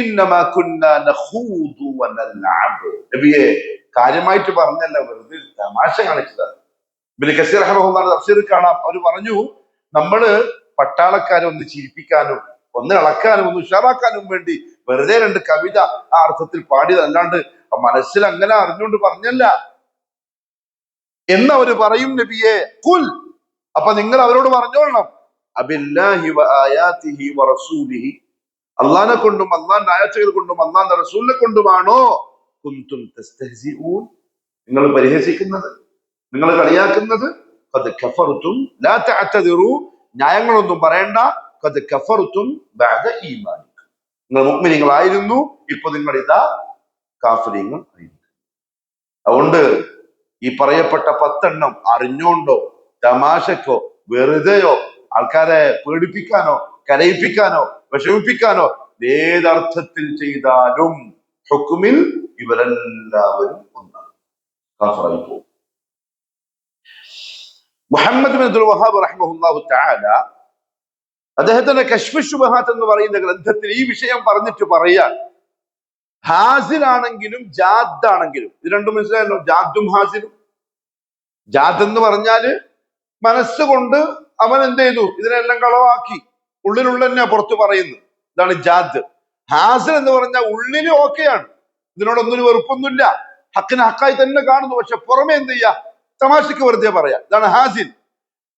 ഇന്നമാ കുന്നാ നഖൂദു വനൽഅബ്. നബിയെ കാര്യമായിട്ട് പറഞ്ഞല്ല, വെറുതെ തമാശ കാണിച്ചതാണ്. ഇബ്നു കസീർ റഹിമഹുല്ലാഹ് തഫ്സീറിൽ കാണാം, അവർ പറഞ്ഞു നമ്മള് പട്ടാളക്കാരെ ഒന്ന് ചിരിപ്പിക്കാനും ഒന്ന് ഇളക്കാനും ഒന്ന് ഉഷാറാക്കാനും വേണ്ടി വെറുതെ രണ്ട് കവിത ആ അർത്ഥത്തിൽ പാടിയത്, അല്ലാണ്ട് മനസ്സിൽ അങ്ങനെ അറിഞ്ഞുകൊണ്ട് പറഞ്ഞല്ല എന്നവര് പറയും. നബിയെ ഖുൽ, അപ്പൊ നിങ്ങൾ അവരോട് പറഞ്ഞോളണം, അബില്ലാഹി വ ആയാതിഹി വ റസൂലിഹി, അള്ളാഹിനെ കൊണ്ടും അള്ളാന്റെ ആയത്തുകൾ കൊണ്ടും അള്ളാന്റെ റസൂലിനെ കൊണ്ടുമാണോ കുന്തും തസ്തഹ്സിഊൻ, നിങ്ങൾ പരിഹസിക്കുന്നത്, നിങ്ങൾ കളിയാക്കുന്നത്. ഖദ് കഫർതും ലാ തഅതദിറു, ന്യായങ്ങളൊന്നും പറയണ്ട. ഖദ് കഫർതും ബഅദ ഈമാനിക്കും, നിങ്ങൾ മുഅ്മിനീങ്ങളായിരുന്നു, ഇപ്പൊ നിങ്ങൾ ഇതാ കാഫിരീങ്ങൾ ആയിരിക്കും. അതുകൊണ്ട് ഈ പറയപ്പെട്ട 10 അറിഞ്ഞോണ്ടോ തമാശക്കോ വെറുതെയോ ആൾക്കാരെ പേടിപ്പിക്കാനോ കരയിപ്പിക്കാനോ വിഷമിപ്പിക്കാനോ ഏതർത്ഥത്തിൽ ചെയ്താലും ഹുക്മിൽ ഇവരെല്ലാവരും ഒന്നാണ്, കാഫിറായി പോകും. മുഹമ്മദ് ബിൻ അബ്ദുൽ വഹാബ് റഹിമഹുല്ലാഹു തആല അദ്ദേഹത്തിന്റെ കശ്ഫ് ശുബഹാത്ത് എന്ന് പറയുന്ന ഗ്രന്ഥത്തിൽ ഈ വിഷയം പറഞ്ഞിട്ട് പറയാൻ, ഹാസിലാണെങ്കിലും ജാദാണെങ്കിലും, ഇത് രണ്ടും മനസ്സിലായല്ലോ, ജാദും ഹാസിലും. ജാദ് എന്ന് പറഞ്ഞാല് മനസ്സുകൊണ്ട് അവൻ എന്ത് ചെയ്തു, ഇതിനെല്ലാം കളവാക്കി, ഉള്ളിലുള്ള തന്നെ പുറത്തു പറയുന്നു, ഇതാണ് ജാദ്. ഹാസിൽ എന്ന് പറഞ്ഞാൽ ഉള്ളില് ഓക്കെയാണ്, ഇതിനോടൊന്നും വെറുപ്പൊന്നുമില്ല, ഹക്കിന് ഹക്കായി തന്നെ കാണുന്നു, പക്ഷെ പുറമെ എന്ത് ചെയ്യാ, തമാശക്ക് വെറുതെ പറയാം, ഇതാണ് ഹാസിൽ.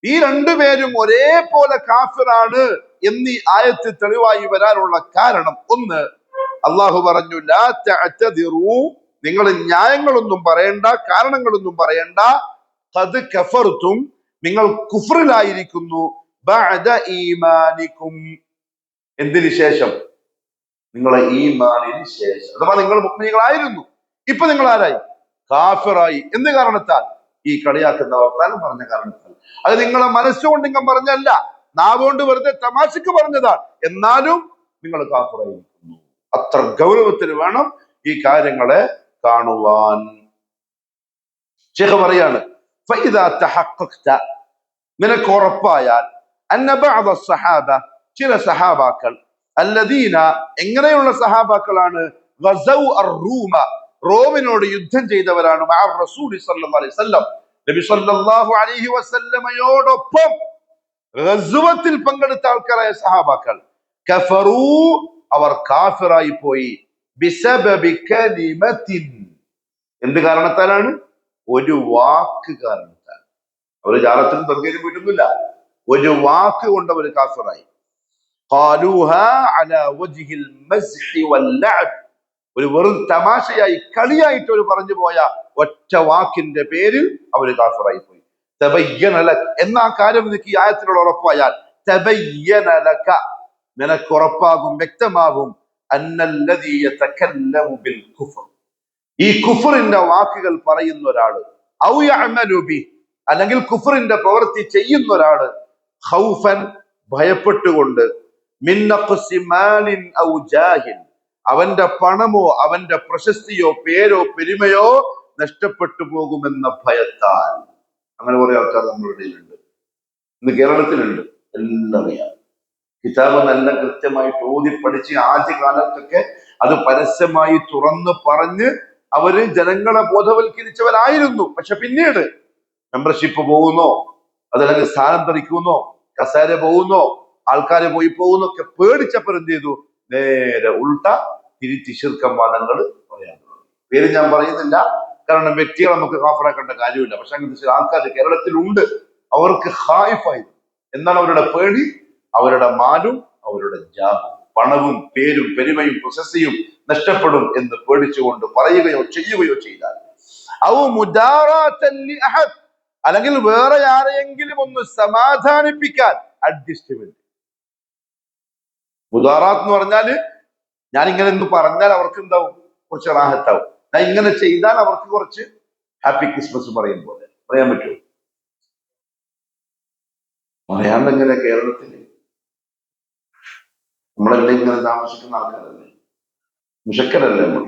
ഈ രണ്ടുപേരും ഒരേപോലെ കാഫിറാണ് എന്നീ ആയത്ത് തെളിവായി വരാനുള്ള കാരണം, ഒന്ന്, അള്ളാഹു പറഞ്ഞു ലാ തഅതദിറു, നിങ്ങൾ ന്യായങ്ങളൊന്നും പറയണ്ട, കാരണങ്ങളൊന്നും പറയണ്ട. ഖദ് കഫർതും, നിങ്ങൾ കുഫ്റിലായിരിക്കുന്നു, ബഅദ ഈമാനിക്കും, എന്തിനു ശേഷം, നിങ്ങളെ ഈമാനിന് ശേഷം. അഥവാ നിങ്ങൾ മുഅ്മിനീങ്ങളായിരുന്നു, ഇപ്പൊ നിങ്ങൾ ആരായി, കാഫിറായി. എന്ത് കാരണത്താൽ, ഈ കളിയാക്കുന്ന വർത്താനം പറഞ്ഞ കാരണത്താൽ. അത് നിങ്ങളെ മനസ്സുകൊണ്ട് നിങ്ങൾ പറഞ്ഞല്ല, നാവുകൊണ്ട് വെറുതെ തമാശക്ക് പറഞ്ഞതാണ്, എന്നാലും നിങ്ങൾ കാഫിറായിരിക്കുന്നു. അത്ര ഗൗരവത്തിൽ വേണം ഈ കാര്യങ്ങളെ കാണുവാൻ. ശൈഖ് പറയാണ്, ഫഇദാ തഹഖഖത, നിനക്ക് ഉറപ്പായാൽ, അന്ന ബഅദ സഹാബ, ചില സഹാബാക്കൾ, അല്ലദീന, എങ്ങനെയുള്ള സഹാബാക്കളാണ്, ഗസൗ അർ-റൂമ, റോമിനോട് യുദ്ധം ചെയ്തവരാണ്, മഅ റസൂലി സ്വല്ലല്ലാഹു അലൈഹി വസല്ലം, നബി സ്വല്ലല്ലാഹു അലൈഹി വസല്ലമയോടൊപ്പം ഗസ്വത്തിൽ പങ്കെടുത്ത ആൾക്കാരായ സഹാബാക്കൾ, കഫറൂ, അവർ കാഫിറായി പോയി, ബിസബബി കലിമത്തിൻ, എന്ത് കാരണത്താലാണ്, ഒരു വാക്ക് കാരണത്താൽ. അവർ ജാറത്തിനും തർക്കയിലും പോയിട്ടൊന്നുമില്ല, ഒരു വാക്ക് കൊണ്ട് അവർ കാഫിറായി. ഖാലൂഹാ അലാ വജ്ഹിൽ മസ്ഹി വല്ലഅബ്, ഒരു വെറും തമാശയായി കളിയായിട്ട് അവർ പറഞ്ഞു പോയ ഒറ്റ വാക്കിന്റെ പേരിൽ അവർ കാഫിറായി പോയി. തബയ്യന ലക, എന്നാ കാര്യം നിനക്ക് ഈ ആയത്തിലുള്ള ഉറപ്പായാൽ, തബയ്യന ലക, നിനക്ക് ഉറപ്പാകും, വ്യക്തമാകും, അന്നല്ലദീ യതകല്ലമു ബിൽ കുഫർ, ഈ കുഫറിന്റെ വാക്കുകൾ പറയുന്ന ഒരാള്, ഔ യഅമലു ബി, അല്ലെങ്കിൽ കുഫറിന്റെ പ്രവൃത്തി ചെയ്യുന്ന ഒരാള്, ഖൗഫൻ, ഭയപ്പെട്ടുകൊണ്ട്, മിൻ നഖ്സി മാലിൻ ഔ ജാഹിൻ, അവന്റെ പണമോ അവന്റെ പ്രശസ്തിയോ പേരോ പെരുമയോ നഷ്ടപ്പെട്ടു പോകുമെന്ന ഭയത്താൽ. അങ്ങനെ കുറെ ആൾക്കാർ നമ്മുടെ ഇടയിലുണ്ട്, ഇന്ന് കേരളത്തിലുണ്ട്, എല്ലാം അറിയാം. കിതാബ് നല്ല കൃത്യമായിട്ട് ഓതി പഠിച്ച് ആദ്യകാലത്തൊക്കെ അത് പരസ്യമായി തുറന്ന് പറഞ്ഞ് അവര് ജനങ്ങളെ ബോധവൽക്കരിച്ചവരായിരുന്നു. പക്ഷെ പിന്നീട് മെമ്പർഷിപ്പ് പോകുന്നോ, അതല്ലെങ്കിൽ സ്ഥാനം തെറിക്കുന്നോ, കസേര പോകുന്നോ, ആൾക്കാരെ പോയി പോകുന്നൊക്കെ പേടിച്ചപ്പോൾ എന്ത് ചെയ്തു, നേരെ ഉൾട്ട തിരിച്ച് ശിർക്കം വാദങ്ങൾ പറയാൻ തുടങ്ങി. പേര് ഞാൻ പറയുന്നില്ല, കാരണം വ്യക്തികളെ നമുക്ക് കാഫിറാക്കേണ്ട കാര്യമില്ല. പക്ഷെ അങ്ങനത്തെ ചില ആൾക്കാർ കേരളത്തിലുണ്ട്, അവർക്ക് ഖായിഫായി. എന്താണ് അവരുടെ പേടി, അവരുടെ മാലും അവരുടെ ജാബും, പണവും പേരും പെരുമയും പ്രശസ്തിയും നഷ്ടപ്പെടും എന്ന് പേടിച്ചുകൊണ്ട് പറയുകയോ ചെയ്യുകയോ ചെയ്താൽ, ഔ മുദാറാതൻ ലി അഹദ്, അല്ലെങ്കിൽ വേറെ ആരെയെങ്കിലും ഒന്ന് സമാധാനിപ്പിക്കാൻ, അഡ്ജസ്റ്റ്മെന്റ്. മുദാറാത്ത് എന്ന് പറഞ്ഞാല്, ഞാൻ ഇങ്ങനെ എന്ന് പറഞ്ഞാൽ അവർക്ക് എന്താവും, കുറച്ച് റാഹത്താവും, ഞാൻ ഇങ്ങനെ ചെയ്താൽ അവർക്ക് കുറച്ച് ഹാപ്പി ക്രിസ്മസ് പറയും പോലെ. പറയാൻ പറ്റുമോ? പറയാണ്ടെങ്ങനെ കേരളത്തില് നമ്മളെല്ലാം ഇങ്ങനെ താമസിക്കുന്ന ആൾക്കാരല്ലേ, മുഷക്കരല്ലേ നമ്മൾ.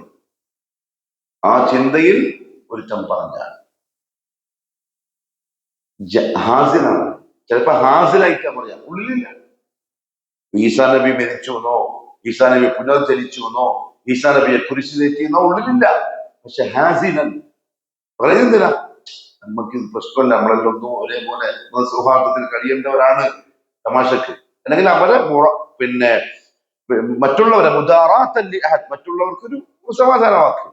ആ ചിന്തയിൽ ഒരുത്തം പറഞ്ഞാൽ ഹാസിലാണ്, ചിലപ്പോ ഹാസിലായിട്ടാ പറയാ, ഉള്ളിലില്ല. ഈസാ നബി മരിച്ചു എന്നോ ഈസാ നബി പുനർജനിച്ചു എന്നോ ഈസാ നബിയെ കുരിശിലേറ്റിയെന്നോ ഉള്ളിലില്ല. പക്ഷെ ഹാസിനൻ പറയുന്നില്ല, നമുക്ക് ഇത് പ്രശ്നമല്ല, നമ്മളെല്ലാം ഒന്നും ഒരേപോലെ സൗഹാർദ്ദത്തിൽ കഴിയേണ്ടവരാണ്, തമാശക്ക്. അല്ലെങ്കിൽ അവരെ പിന്നെ മറ്റുള്ളവരെ മുദാറാത്തല്ലി അഹദ്, മറ്റുള്ളവർക്കൊരു സമാധാനമാക്കി.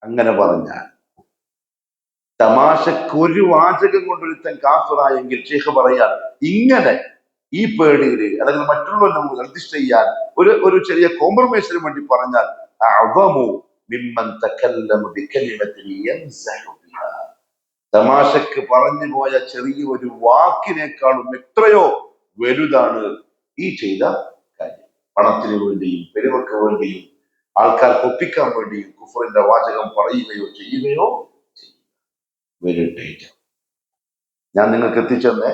അങ്ങനെ പറഞ്ഞാൽ തമാശക്ക് ഒരു വാചകം കൊണ്ടൊരുത്തൻ കാഫിറായെങ്കിൽ ഷെയ്ഖ് പറയാൻ ഇങ്ങനെ ഈ പേടിയില് അല്ലെങ്കിൽ മറ്റുള്ളവരുടെ മുന്നിൽ അഡ്ജസ്റ്റ് ചെയ്യാൻ ഒരു ചെറിയ കോംപ്രമൈസിന് വേണ്ടി പറഞ്ഞാൽ അഅ്ദമു മിമ്മൻ തകല്ലമ ബികലിമത്തിൻ യംസഹു ബിഹാ, തമാശക്ക് പറഞ്ഞു പോയ ചെറിയ ഒരു വാക്കിനേക്കാളും എത്രയോ വലുതാണ് ഈ ചെയ്ത കാര്യം. പണത്തിന് വേണ്ടിയും പെരുമക്ക് വേണ്ടിയും ആൾക്കാർക്ക് ഒപ്പിക്കാൻ വേണ്ടിയും കുഫറിന്റെ വാചകം പറയുകയോ ചെയ്യുകയോ വെരി ഡേഞ്ചർ. ഞാൻ നിങ്ങൾക്ക് എത്തിച്ചെന്നേ,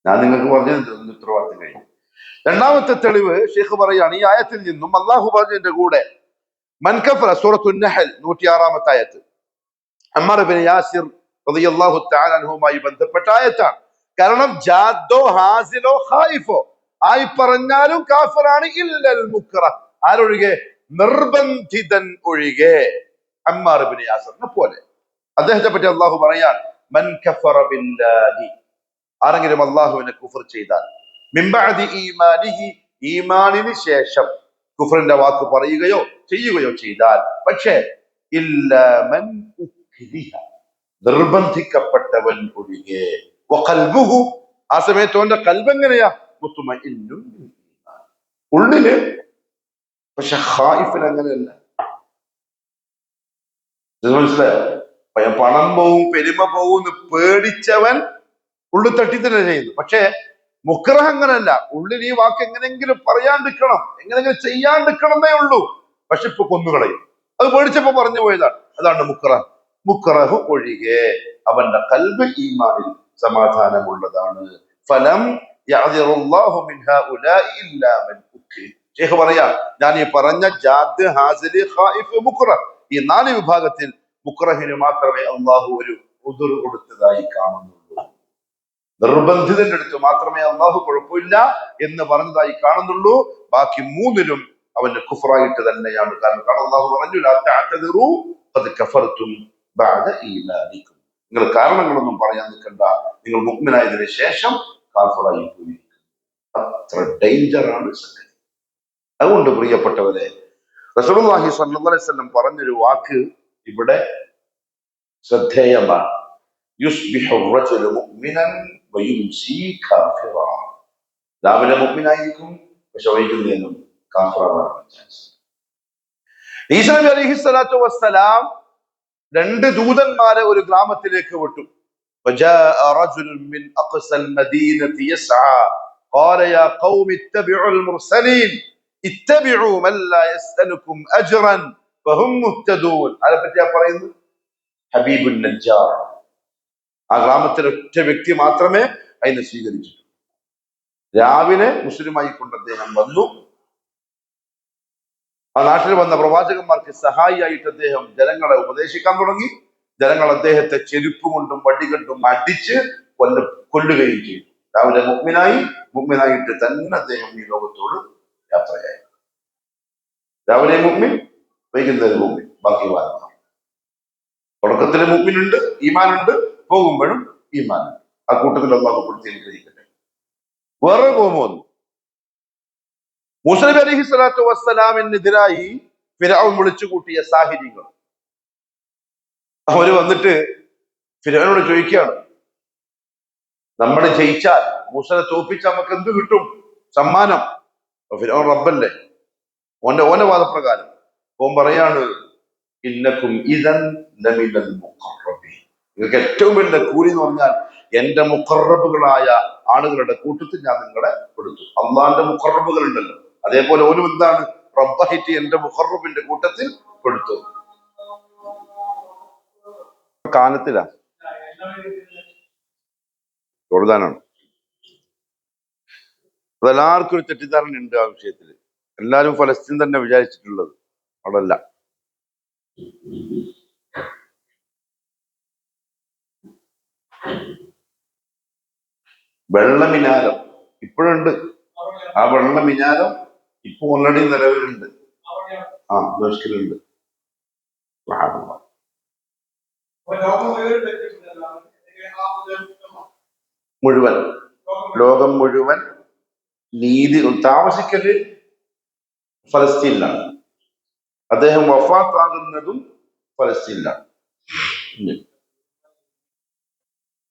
ഞാൻ നിങ്ങൾക്ക് പറഞ്ഞത് ഉത്തരവാദിത്തം കഴിഞ്ഞു. രണ്ടാമത്തെ തെളിവ് ഷെയ്ഖ് പറയാണ്, ഈ ആയത്തിൽ നിന്നും അള്ളാഹു പറഞ്ഞതിന്റെ കൂടെ മൻ കഫറ സൂറത്തുൻ നഹൽ 106-ാമത്തെ ആയത്ത് അമ്മാർ ഇബ്നു യാസിർ റളിയല്ലാഹു തആല അൻഹുമായി ബന്ധപ്പെട്ട ആയത്താണ്. കാരണം ജാദോ ഹാസിലോ ഖായിഫോ ആയി പറഞ്ഞാലും കാഫിറാണ്, ഇല്ലൽ മുക്റഹ്, ആരൊഴികെ? നിർബന്ധിതൻ ഒഴികെ. അമ്മാർ ഇബ്നു യാസിറിനെ പോലെ. അദ്ദേഹത്തെ പറ്റി അള്ളാഹു പറയാൻ, മൻ കഫറ ബില്ലാഹി, ആരെങ്കിലും അള്ളാഹുവിനെ കുഫർ ചെയ്താൽ, മിൻ ബഅദി ഈമാനിഹി, ഈമാനിന് ശേഷം കുഫറിന്റെ വാക്ക് പറയുകയോ ചെയ്യുകയോ ചെയ്താൽ, പക്ഷേ ഇല്ലാ മൻ ഉക്രിഹ, നിർബന്ധിക്കപ്പെട്ടവൻ ഒഴികെ, വഖൽബുഹു, ആ സമയത്ത് അവന്റെ കൽബ് എങ്ങനെയാ? മുത്മഇന്നുൻ ബിൽ ഈമാൻ, ഉള്ളില്. പക്ഷെ ഖായിഫിന് അങ്ങനെയല്ല. മനസ്സിലായോ? പണം പോവും പെരുമ പോവും എന്ന് പേടിച്ചവൻ ഉള്ളു തട്ടി തന്നെ ചെയ്യുന്നു. പക്ഷെ മുക്റഹ് അങ്ങനല്ല, ഉള്ളിൽ ഈ വാക്ക് എങ്ങനെങ്കിലും പറയാണ്ടിരിക്കണം, എങ്ങനെങ്കിലും ചെയ്യാണ്ടിരിക്കണമെന്നേ ഉള്ളൂ. പക്ഷെ ഇപ്പൊ കൊന്നുകളയും, അത് പേടിച്ചപ്പോ പറഞ്ഞു പോയതാണ്. അതാണ് മുക്റഹ്. മുക്റഹ് ഒഴികെ അവന്റെ കൽബ് ഈമാനിൽ സമാധാനമുള്ളതാണ്. ഫലം യഅദിറുല്ലാഹു മിൻ ഹഉലാഇ ഇല്ലാ മൻ ഉക്രി. ഷെയ്ഖ് പറയാ, ഞാൻ ഈ പറഞ്ഞ ജാദ്, ഹാസിൽ, ഖായിഫ്, മുക്റഹ്, ഈ 4 വിഭാഗത്തിൽ മുക്റഹിന് മാത്രമേ അള്ളാഹു ഒരു ഉദുർ കൊടുത്തതായി കാണുന്നുള്ളൂ. നിർബന്ധിതന്റെ അടുത്ത് മാത്രമേ അള്ളാഹു കുഴപ്പമില്ല എന്ന് പറഞ്ഞതായി കാണുന്നുള്ളൂ. ബാക്കി 3ലും അവന്റെ കുഫറായിട്ട് തന്നെയാണ്. കാരണം അള്ളാഹു പറഞ്ഞു, ലാ തഅ്തദിറു ഖദ് കഫർതും ബഅദ ഈമാനിക്കും, നിങ്ങൾ കാരണങ്ങളൊന്നും പറയാൻ നിൽക്കണ്ട, നിങ്ങൾ മുഅ്മിനായതിനു ശേഷം കാഫിറായി പോയിരിക്കും. അത്ര ഡേഞ്ചറാണ് സംഗതി. അതുകൊണ്ട് പ്രിയപ്പെട്ടവരെ, റസൂലുള്ളാഹി സ്വല്ലല്ലാഹു അലൈഹി വസല്ലം പറഞ്ഞൊരു വാക്ക് ഇവിടെ ശ്രദ്ധേയമാണ്. യുസ്ബിഹു റജുലു മുഅ്മിനൻ വയുംസി കാഫിറ, രാവിലെ മുഅ്മിനായിരിക്കും, പക്ഷെ വൈകുന്നേരം കാഫിറാവാൻ ചാൻസ്. ഈസാ നബി അലൈഹിസ്സലാത്തു വസ്സലാം 2 ദൂതന്മാരെ ഒരു ഗ്രാമത്തിലേക്ക് വിട്ടു. وجاء رجل من أقصى المدينة يسعى قال يا قوم اتبعوا المرسلين اتبعوا من لا يسألكم أجرا فهم مهتدون. على പറ്റിയാ പറയുന്നത് ഹബീബുൻ നജ്ജാർ. ആ ഗ്രാമത്തിലെ ഒറ്റ വ്യക്തി മാത്രമേ അതിനെ സ്വീകരിച്ചിട്ടുള്ളൂ. രാവിലെ മുസ്ലിമായി കൊണ്ട് അദ്ദേഹം വന്നു. ആ നാട്ടിൽ വന്ന പ്രവാചകന്മാർക്ക് സഹായിയായിട്ട് അദ്ദേഹം ജനങ്ങളെ ഉപദേശിക്കാൻ തുടങ്ങി. ജനങ്ങൾ അദ്ദേഹത്തെ ചെരുപ്പ് കൊണ്ടും വടി കൊണ്ടും അടിച്ച് കൊല്ലുകയും ചെയ്തു. രാവിലെ മുഅ്മിനായിട്ട് തന്നെ അദ്ദേഹം ഈ ലോകത്തോട് യാത്രയായി. രാവിലെ മുഅ്മിൻ, വൈകുന്നേരം മുഅ്മിൻ, ബാക്കി വാർത്ത. തുടക്കത്തിൽ മുഅ്മിനുണ്ട്, ഈമാനുണ്ട്, പോകുമ്പോഴും ഈമാനുണ്ട്. ആ കൂട്ടത്തിൽ അല്ലാഹു കൊടുത്തി അനുഗ്രഹിക്കട്ടെ. വേറെ കോമ വന്നു. മൂസാ നബി അലൈഹിസ്സലാത്തു വസ്സലാമിനെതിരായി ഫിർഔൻ വിളിച്ചു കൂട്ടിയ സാഹിര്യങ്ങൾ. അവര് വന്നിട്ട് ഫിർഔനോട് ചോദിക്കുകയാണ്, നമ്മൾ ജയിച്ചാൽ, മൂസനെ തോൽപ്പിച്ചാൽ നമുക്ക് എന്ത് കിട്ടും സമ്മാനം? ഫിർഔൻ റബ്ബല്ലേ, ഓന്റെ വാദപ്രകാരം ഓൻ പറയാണ്, ഇന്നക്കും ഇദൻ ലമിനൽ മുഖറബീൻ, നിങ്ങൾക്ക് ഏറ്റവും വലിയ കൂലി എന്ന് പറഞ്ഞാൽ എന്റെ മുഖറബുകളായ ആളുകളുടെ കൂട്ടത്തിൽ ഞാൻ നിങ്ങളെ പെടുത്തു. അള്ളാന്റെ മുഖറബുകൾ ഉണ്ടല്ലോ, അതേപോലെ ഓനും എന്താണ് റബ്ബായിട്ട് എന്റെ മുഖറബിന്റെ കൂട്ടത്തിൽ പെടുത്തു. കാലത്തിലാ ജോർദാനാണ്. അതെല്ലാവർക്കും ഒരു തെറ്റിദ്ധാരണ ഉണ്ട് ആ വിഷയത്തിൽ. എല്ലാവരും ഫലസ്തീൻ തന്നെ വിചാരിച്ചിട്ടുള്ളത്, അവിടല്ല. വെള്ളമിനാരം ഇപ്പോഴുണ്ട്. ആ വെള്ളമിനാരം ഇപ്പൊ ഓൾറെഡി നിലവിലുണ്ട്. ആ ദോഷത്തിലുണ്ട്. മുഴുവൻ ലോകം മുഴുവൻ നീതി താമസിക്കല് ഫലസ്തീനിലാണ്. അദ്ദേഹം വഫാത്താകുന്നതും ഫലസ്തീനിലാണ്.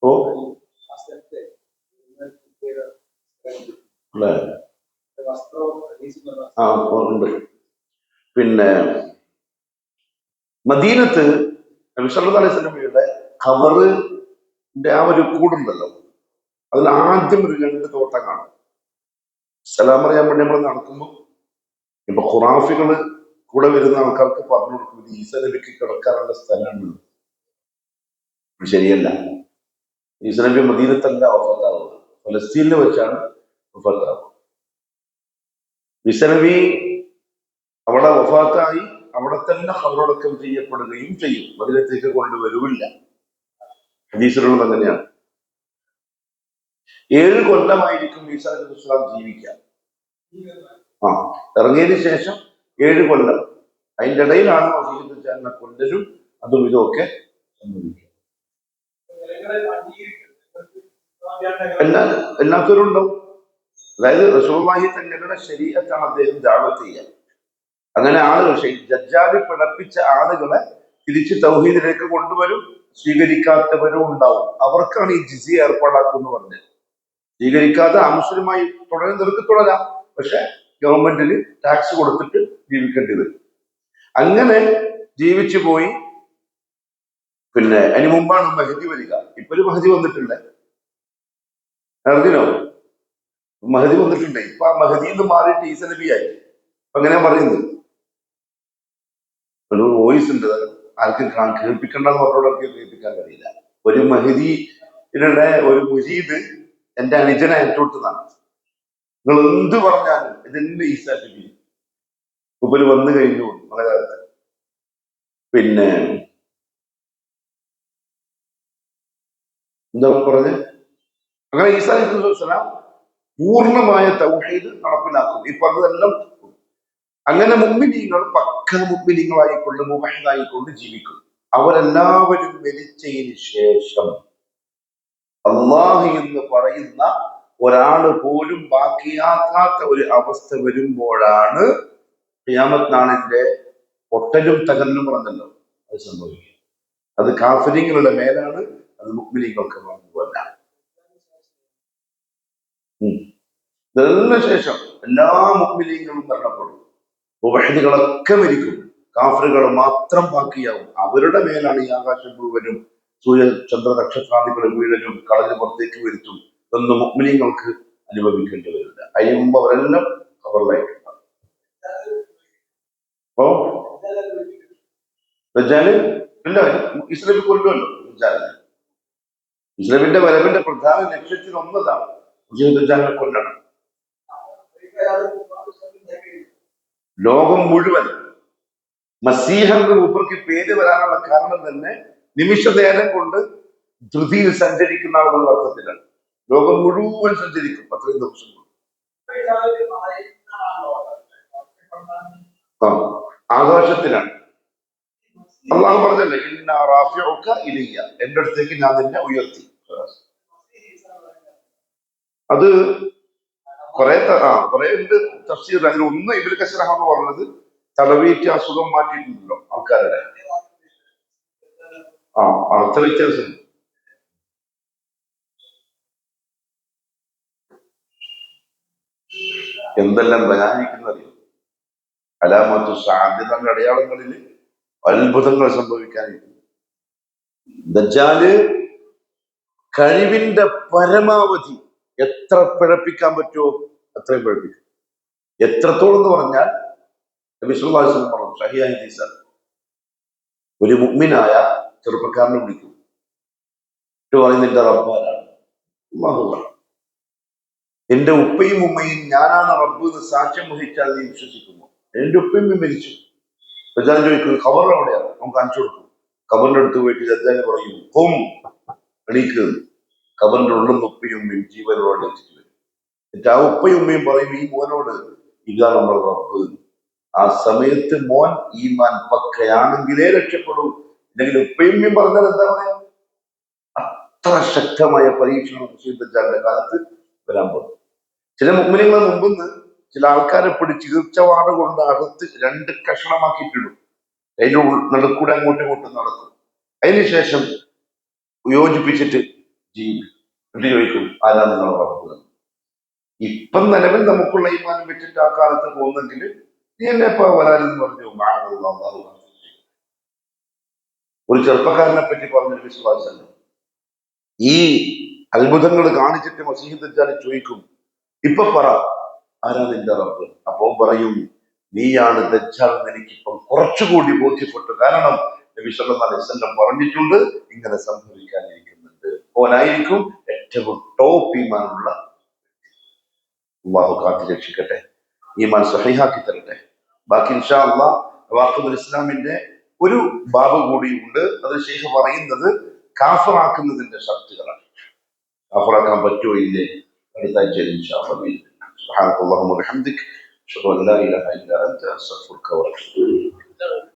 ഓ അല്ലേ? ആ ഉണ്ട്. പിന്നെ മദീനത്ത് നബി സല്ലല്ലാഹു അലൈഹി വസല്ലമയുടെ ഖബറിന്റെ ആ ഒരു കൂടുണ്ടല്ലോ, അതിൽ ആദ്യം ഒരു 2 തോട്ടം കാണും. സലാം പറയാൻ വേണ്ടി നമ്മൾ നടക്കുമ്പോൾ ഇപ്പൊ ഖുറാഫികള് കൂടെ വരുന്ന ആൾക്കാർക്ക് പറഞ്ഞു കൊടുക്കുന്നത് ഈസാ നബിക്ക് കിടക്കാനുള്ള സ്ഥലമാണ്. ശരിയല്ല. ഈസാ നബി മദീനത്തല്ല വഫാത്താവുക, ഫലസ്തീനിൽ വെച്ചാണ് വഫാത്താവുക. ഈസാ നബി അവിടെ വഫാത്തായി അവിടെ തന്നെ ഖബറടക്കം ചെയ്യപ്പെടുകയും ചെയ്യും. മദീനത്തേക്ക് കൊണ്ടുവരുമില്ല. ഹദീസിലുള്ളത് അങ്ങനെയാണ്. 7 കൊല്ലമായിരിക്കും ഈസാ നബി ഇസ്ലാം ജീവിക്കാൻ. ആ ഇറങ്ങിയതിന് ശേഷം 7 കൊല്ലം. അതിൻ്റെ ഇടയിലാണ് മസീഹ് ദജ്ജാലിനെ കൊല്ലലും അതും ഇതുമൊക്കെ സംഭവിക്കുക. എല്ലാത്തവരും ഉണ്ടാവും. അതായത് റസൂലുള്ളാഹി തങ്ങളുടെ ശരീഅത്താണ് അദ്ദേഹം ദഅവത്ത് ചെയ്യാൻ. അങ്ങനെ ആളുകൾ ദജ്ജാൽ പിഴപ്പിച്ച ആളുകളെ തിരിച്ച് തൗഹീദിലേക്ക് കൊണ്ടുവരും. സ്വീകരിക്കാത്തവരും ഉണ്ടാവും. അവർക്കാണ് ഈ ജിസിയ ഏർപ്പാടാക്കുമെന്ന് പറഞ്ഞത്. സ്വീകരിക്കാതെ അമുസ്ലിമായി തുടരുന്നവർക്ക് തുടരാം, പക്ഷെ ഗവൺമെന്റിന് ടാക്സ് കൊടുത്തിട്ട് ജീവിക്കേണ്ടി വരും. അങ്ങനെ ജീവിച്ചു പോയി. പിന്നെ അതിന് മുമ്പാണ് മഹദി വരിക. ഇപ്പൊ ഒരു മഹദി വന്നിട്ടുണ്ട്, അറിഞ്ഞോ? മഹദി വന്നിട്ടുണ്ട്. ഇപ്പൊ ആ മഹദിയിൽ നിന്ന് മാറിയിട്ട് ഈസാ നബിയായി. അപ്പൊ അങ്ങനെ പറയുന്നത് ഒരു വോയിസ് ഉണ്ട്, ആർക്കും കേൾപ്പിക്കണ്ടെന്ന് പറഞ്ഞോടൊക്കെ കേൾപ്പിക്കാൻ കഴിയില്ല. ഒരു മഹദിയുടെ ഒരു മുജീദ് എന്റെ അനുജനെ ഏറ്റെടുത്തതാണ്. നിങ്ങൾ എന്ത് പറഞ്ഞാലും ഇതെന്റെ ഈസാ നബി ഉപര് വന്നു കഴിഞ്ഞു മലയാളത്തിൽ. പിന്നെ എന്താ പറഞ്ഞ് അങ്ങനെ ഈസാ നബി വസ്സലാം പൂർണ്ണമായ തൗഹീദ് നടപ്പിലാക്കും. ഈ പറഞ്ഞതെല്ലാം. അങ്ങനെ മുഅ്മിനീങ്ങൾ പക്ക മുഅ്മിനീങ്ങളായിക്കൊണ്ട് മുവഹ്ഹിദായിക്കൊണ്ട് ജീവിക്കും. അവരെല്ലാവരും മരിച്ചതിന് ശേഷം അല്ലാഹ് എന്ന് പറയുന്ന ഒരാള് പോലും ബാക്കിയാക്കാത്ത ഒരു അവസ്ഥ വരുമ്പോഴാണ് ഖിയാമത്ത് നാളിന്റെ പൊട്ടലും തകരലും പറഞ്ഞല്ലോ അത് സംഭവിക്കും. അത് കാഫിരീങ്ങളുടെ മേലാണ്, അത് മുഅ്മിനീങ്ങൾക്ക് മാത്രമല്ല. ഇതിന് ശേഷം എല്ലാ മുഅ്മിനീങ്ങളും മരണപ്പെടും. മുവഹ്ഹിദുകളൊക്കെ മരിക്കും. കാഫിറുകൾ മാത്രം ബാക്കിയാവും. അവരുടെ മേലാണ് ഈ ആകാശം മുഴുവനും സൂര്യ ചന്ദ്ര നക്ഷത്രാദികൾ വീഴലും കളഞ്ഞ് പുറത്തേക്ക് വരുത്തും. ഇതൊന്നും മുഅ്മിനീങ്ങൾക്ക് അനുഭവിക്കേണ്ടി വരില്ല. അതിന് മുമ്പ് അവരെല്ലാം ഖബറിലായിട്ടുണ്ടാകും. അപ്പോ ദജ്ജാല് ഇല്ല, ഇസ്ലാമി കൊല്ലുമല്ലോ ദജ്ജാലിനെ. ഇസ്ലാമിന്റെ വരവിന്റെ പ്രധാന ലക്ഷ്യത്തിൽ ഒന്നതാണ് ദജ്ജാലിനെ കൊല്ലണം. ലോകം മുഴുവൻ മസീഹെന്ന് മൂപ്പർക്ക് പേര് വരാനുള്ള കാരണം തന്നെ നിമിഷ നേരം കൊണ്ട് ധൃതിയിൽ സഞ്ചരിക്കുന്ന ആളുകളുടെ അർത്ഥത്തിലാണ്. ലോകം മുഴുവൻ സഞ്ചരിക്കും അത്രയും ദിവസം കൊണ്ട്. ആകാശത്തിലാണ്. അള്ളാഹു പറഞ്ഞല്ലേ, ഇന്നാ റാഫിഉക ഇലയ്യ, എന്റെ അടുത്തേക്ക് ഞാൻ നിന്നെ ഉയർത്തി. അത് കുറെ ഉണ്ട് തഫ്സീർ. അതിൽ ഒന്ന് ഇബ്നു കസീർ റഹ്മത്തുള്ളാഹി പറഞ്ഞത് തലവീറ്റ് അസുഖം മാറ്റിയിട്ടുണ്ടല്ലോ ആൾക്കാരുടെ. അർത്ഥ വ്യത്യാസം. എന്തെല്ലാം ബയാനിക്കുന്നത് അലാമത്തു സാധ്യതകളുടെ അടയാളങ്ങളിൽ അത്ഭുതങ്ങൾ സംഭവിക്കാനിരിക്കുന്നു. ദജ്ജാല് കഴിവിന്റെ പരമാവധി എത്ര പിഴപ്പിക്കാൻ പറ്റുമോ അത്രയും പിഴപ്പിക്കും. എത്രത്തോളം എന്ന് പറഞ്ഞാൽ നബി സല്ലല്ലാഹു അലൈഹി വസല്ലം പറഞ്ഞു, സഹിഹ് ഹദീസാണ്, ഒരു മുഅ്മിനായ ചെറുപ്പക്കാരനെ വിളിക്കും, പറയുന്നത് എന്റെ റബ്ബാനാണ്, അല്ലാഹുവാണ്, എന്റെ ഉപ്പയും ഉമ്മയും ഞാനാണ് റബ്ബ് എന്ന് സാക്ഷ്യം വഹിച്ചാൽ നീ വിശ്വസിക്കുമോ? എന്റെ ഉപ്പയും മരിച്ചു. ദജ്ജാൽ ചോദിക്കും ഖബർ എവിടെയാണ്? നമുക്ക് കാണിച്ചു കൊടുക്കും. ഖബറിന്റെ അടുത്ത് പോയിട്ട് ദജ്ജാൽ പറയും, എണീക്ക്. ഖബറിന്റെ ഉള്ളിൽ ഉപ്പയും ഉമ്മയും ജീവനോടെ വെച്ചിട്ട് വരും. എന്നിട്ട് ആ ഉപ്പയും ഉമ്മയും പറയും ഈ മോനോട്, ഇതാണ് നമ്മുടെ റബ്ബ്. ആ സമയത്ത് മോൻ ഈമാൻ പക്കയാണെങ്കിലേ രക്ഷപ്പെടൂ. അല്ലെങ്കിൽ ഉപ്പയും പറഞ്ഞാൽ എന്താ പറയാ, അത്ര ശക്തമായ പരീക്ഷണം മുസ്ലിം ദജ്ജാലിന്റെ കാലത്ത് വരാൻ പോകും. ചില മുഅ്മിനീങ്ങളെ മുമ്പിന്ന് ചില ആൾക്കാരെ പിടിച്ച് ഈർച്ചവാട് കൊണ്ട് അറുത്ത് 2 കഷണമാക്കിയിട്ടിടും. അതിന്റെ നടുക്കൂടെ അങ്ങോട്ടും ഇങ്ങോട്ടും നടക്കും. അതിനുശേഷം യോജിപ്പിച്ചിട്ട് ജീവിക്കും. എന്നിട്ട് ചോദിക്കും, ആരാ നിങ്ങളെ റബ്ബ്? ഇപ്പം നിലവിൽ നമുക്കുള്ള ഈമാനം വെച്ചിട്ട് ആ കാലത്ത് പോകുന്നെങ്കിൽ നീ എന്നെ ഇപ്പൊ വരാനെന്ന് പറഞ്ഞു. അല്ലാഹു ഒരു ചെറുപ്പക്കാരനെ പറ്റി പറഞ്ഞൊരു വിശ്വാസം, ഈ അത്ഭുതങ്ങൾ കാണിച്ചിട്ട് മസീഹ് ദജ്ജാൽ ചോദിക്കും, ഇപ്പൊ പറ ആരാ നിന്റെ റബ്ബ്? അപ്പോ പറയും, നീയാണ് ദജ്ജാൽ എന്ന് എനിക്കിപ്പം കുറച്ചുകൂടി ബോധ്യപ്പെട്ടു. കാരണം നബി സല്ലല്ലാഹു അലൈഹി വസല്ലം പറഞ്ഞിട്ടുണ്ട് ഇങ്ങനെ സംഭവിക്കാനിരിക്കുന്നുണ്ട്. ഓനായിരിക്കും ഏറ്റവും ടോപ്പ് ഈമാനുള്ള. അള്ളാഹു കാത്തി രക്ഷിക്കട്ടെ, ഈമാൻ സഹീഹാക്കി തരട്ടെ. ബാക്കി ഇൻഷാ അല്ലാഹ് നവാഖിദുൽ ഇസ്ലാമിന്റെ ഒരു ബാബ് കൂടിയുണ്ട്. അത് ശൈഖ് പറയുന്നത് കാഫറാക്കുന്നതിന്റെ ഷർത്തുകളാണ്. കാഫറാക്കാൻ പറ്റുമോ ഇല്ലേ, അടുത്ത ആഴ്ച ഇൻഷാ അല്ലാഹ്. സുബ്ഹാനക അല്ലാഹുമ്മ വബിഹംദിക അശ്ഹദു അൻ ലാ ഇലാഹ ഇല്ല അൻത അസ്തഗ്ഫിറുക വ അത്തൂബു ഇലൈക്.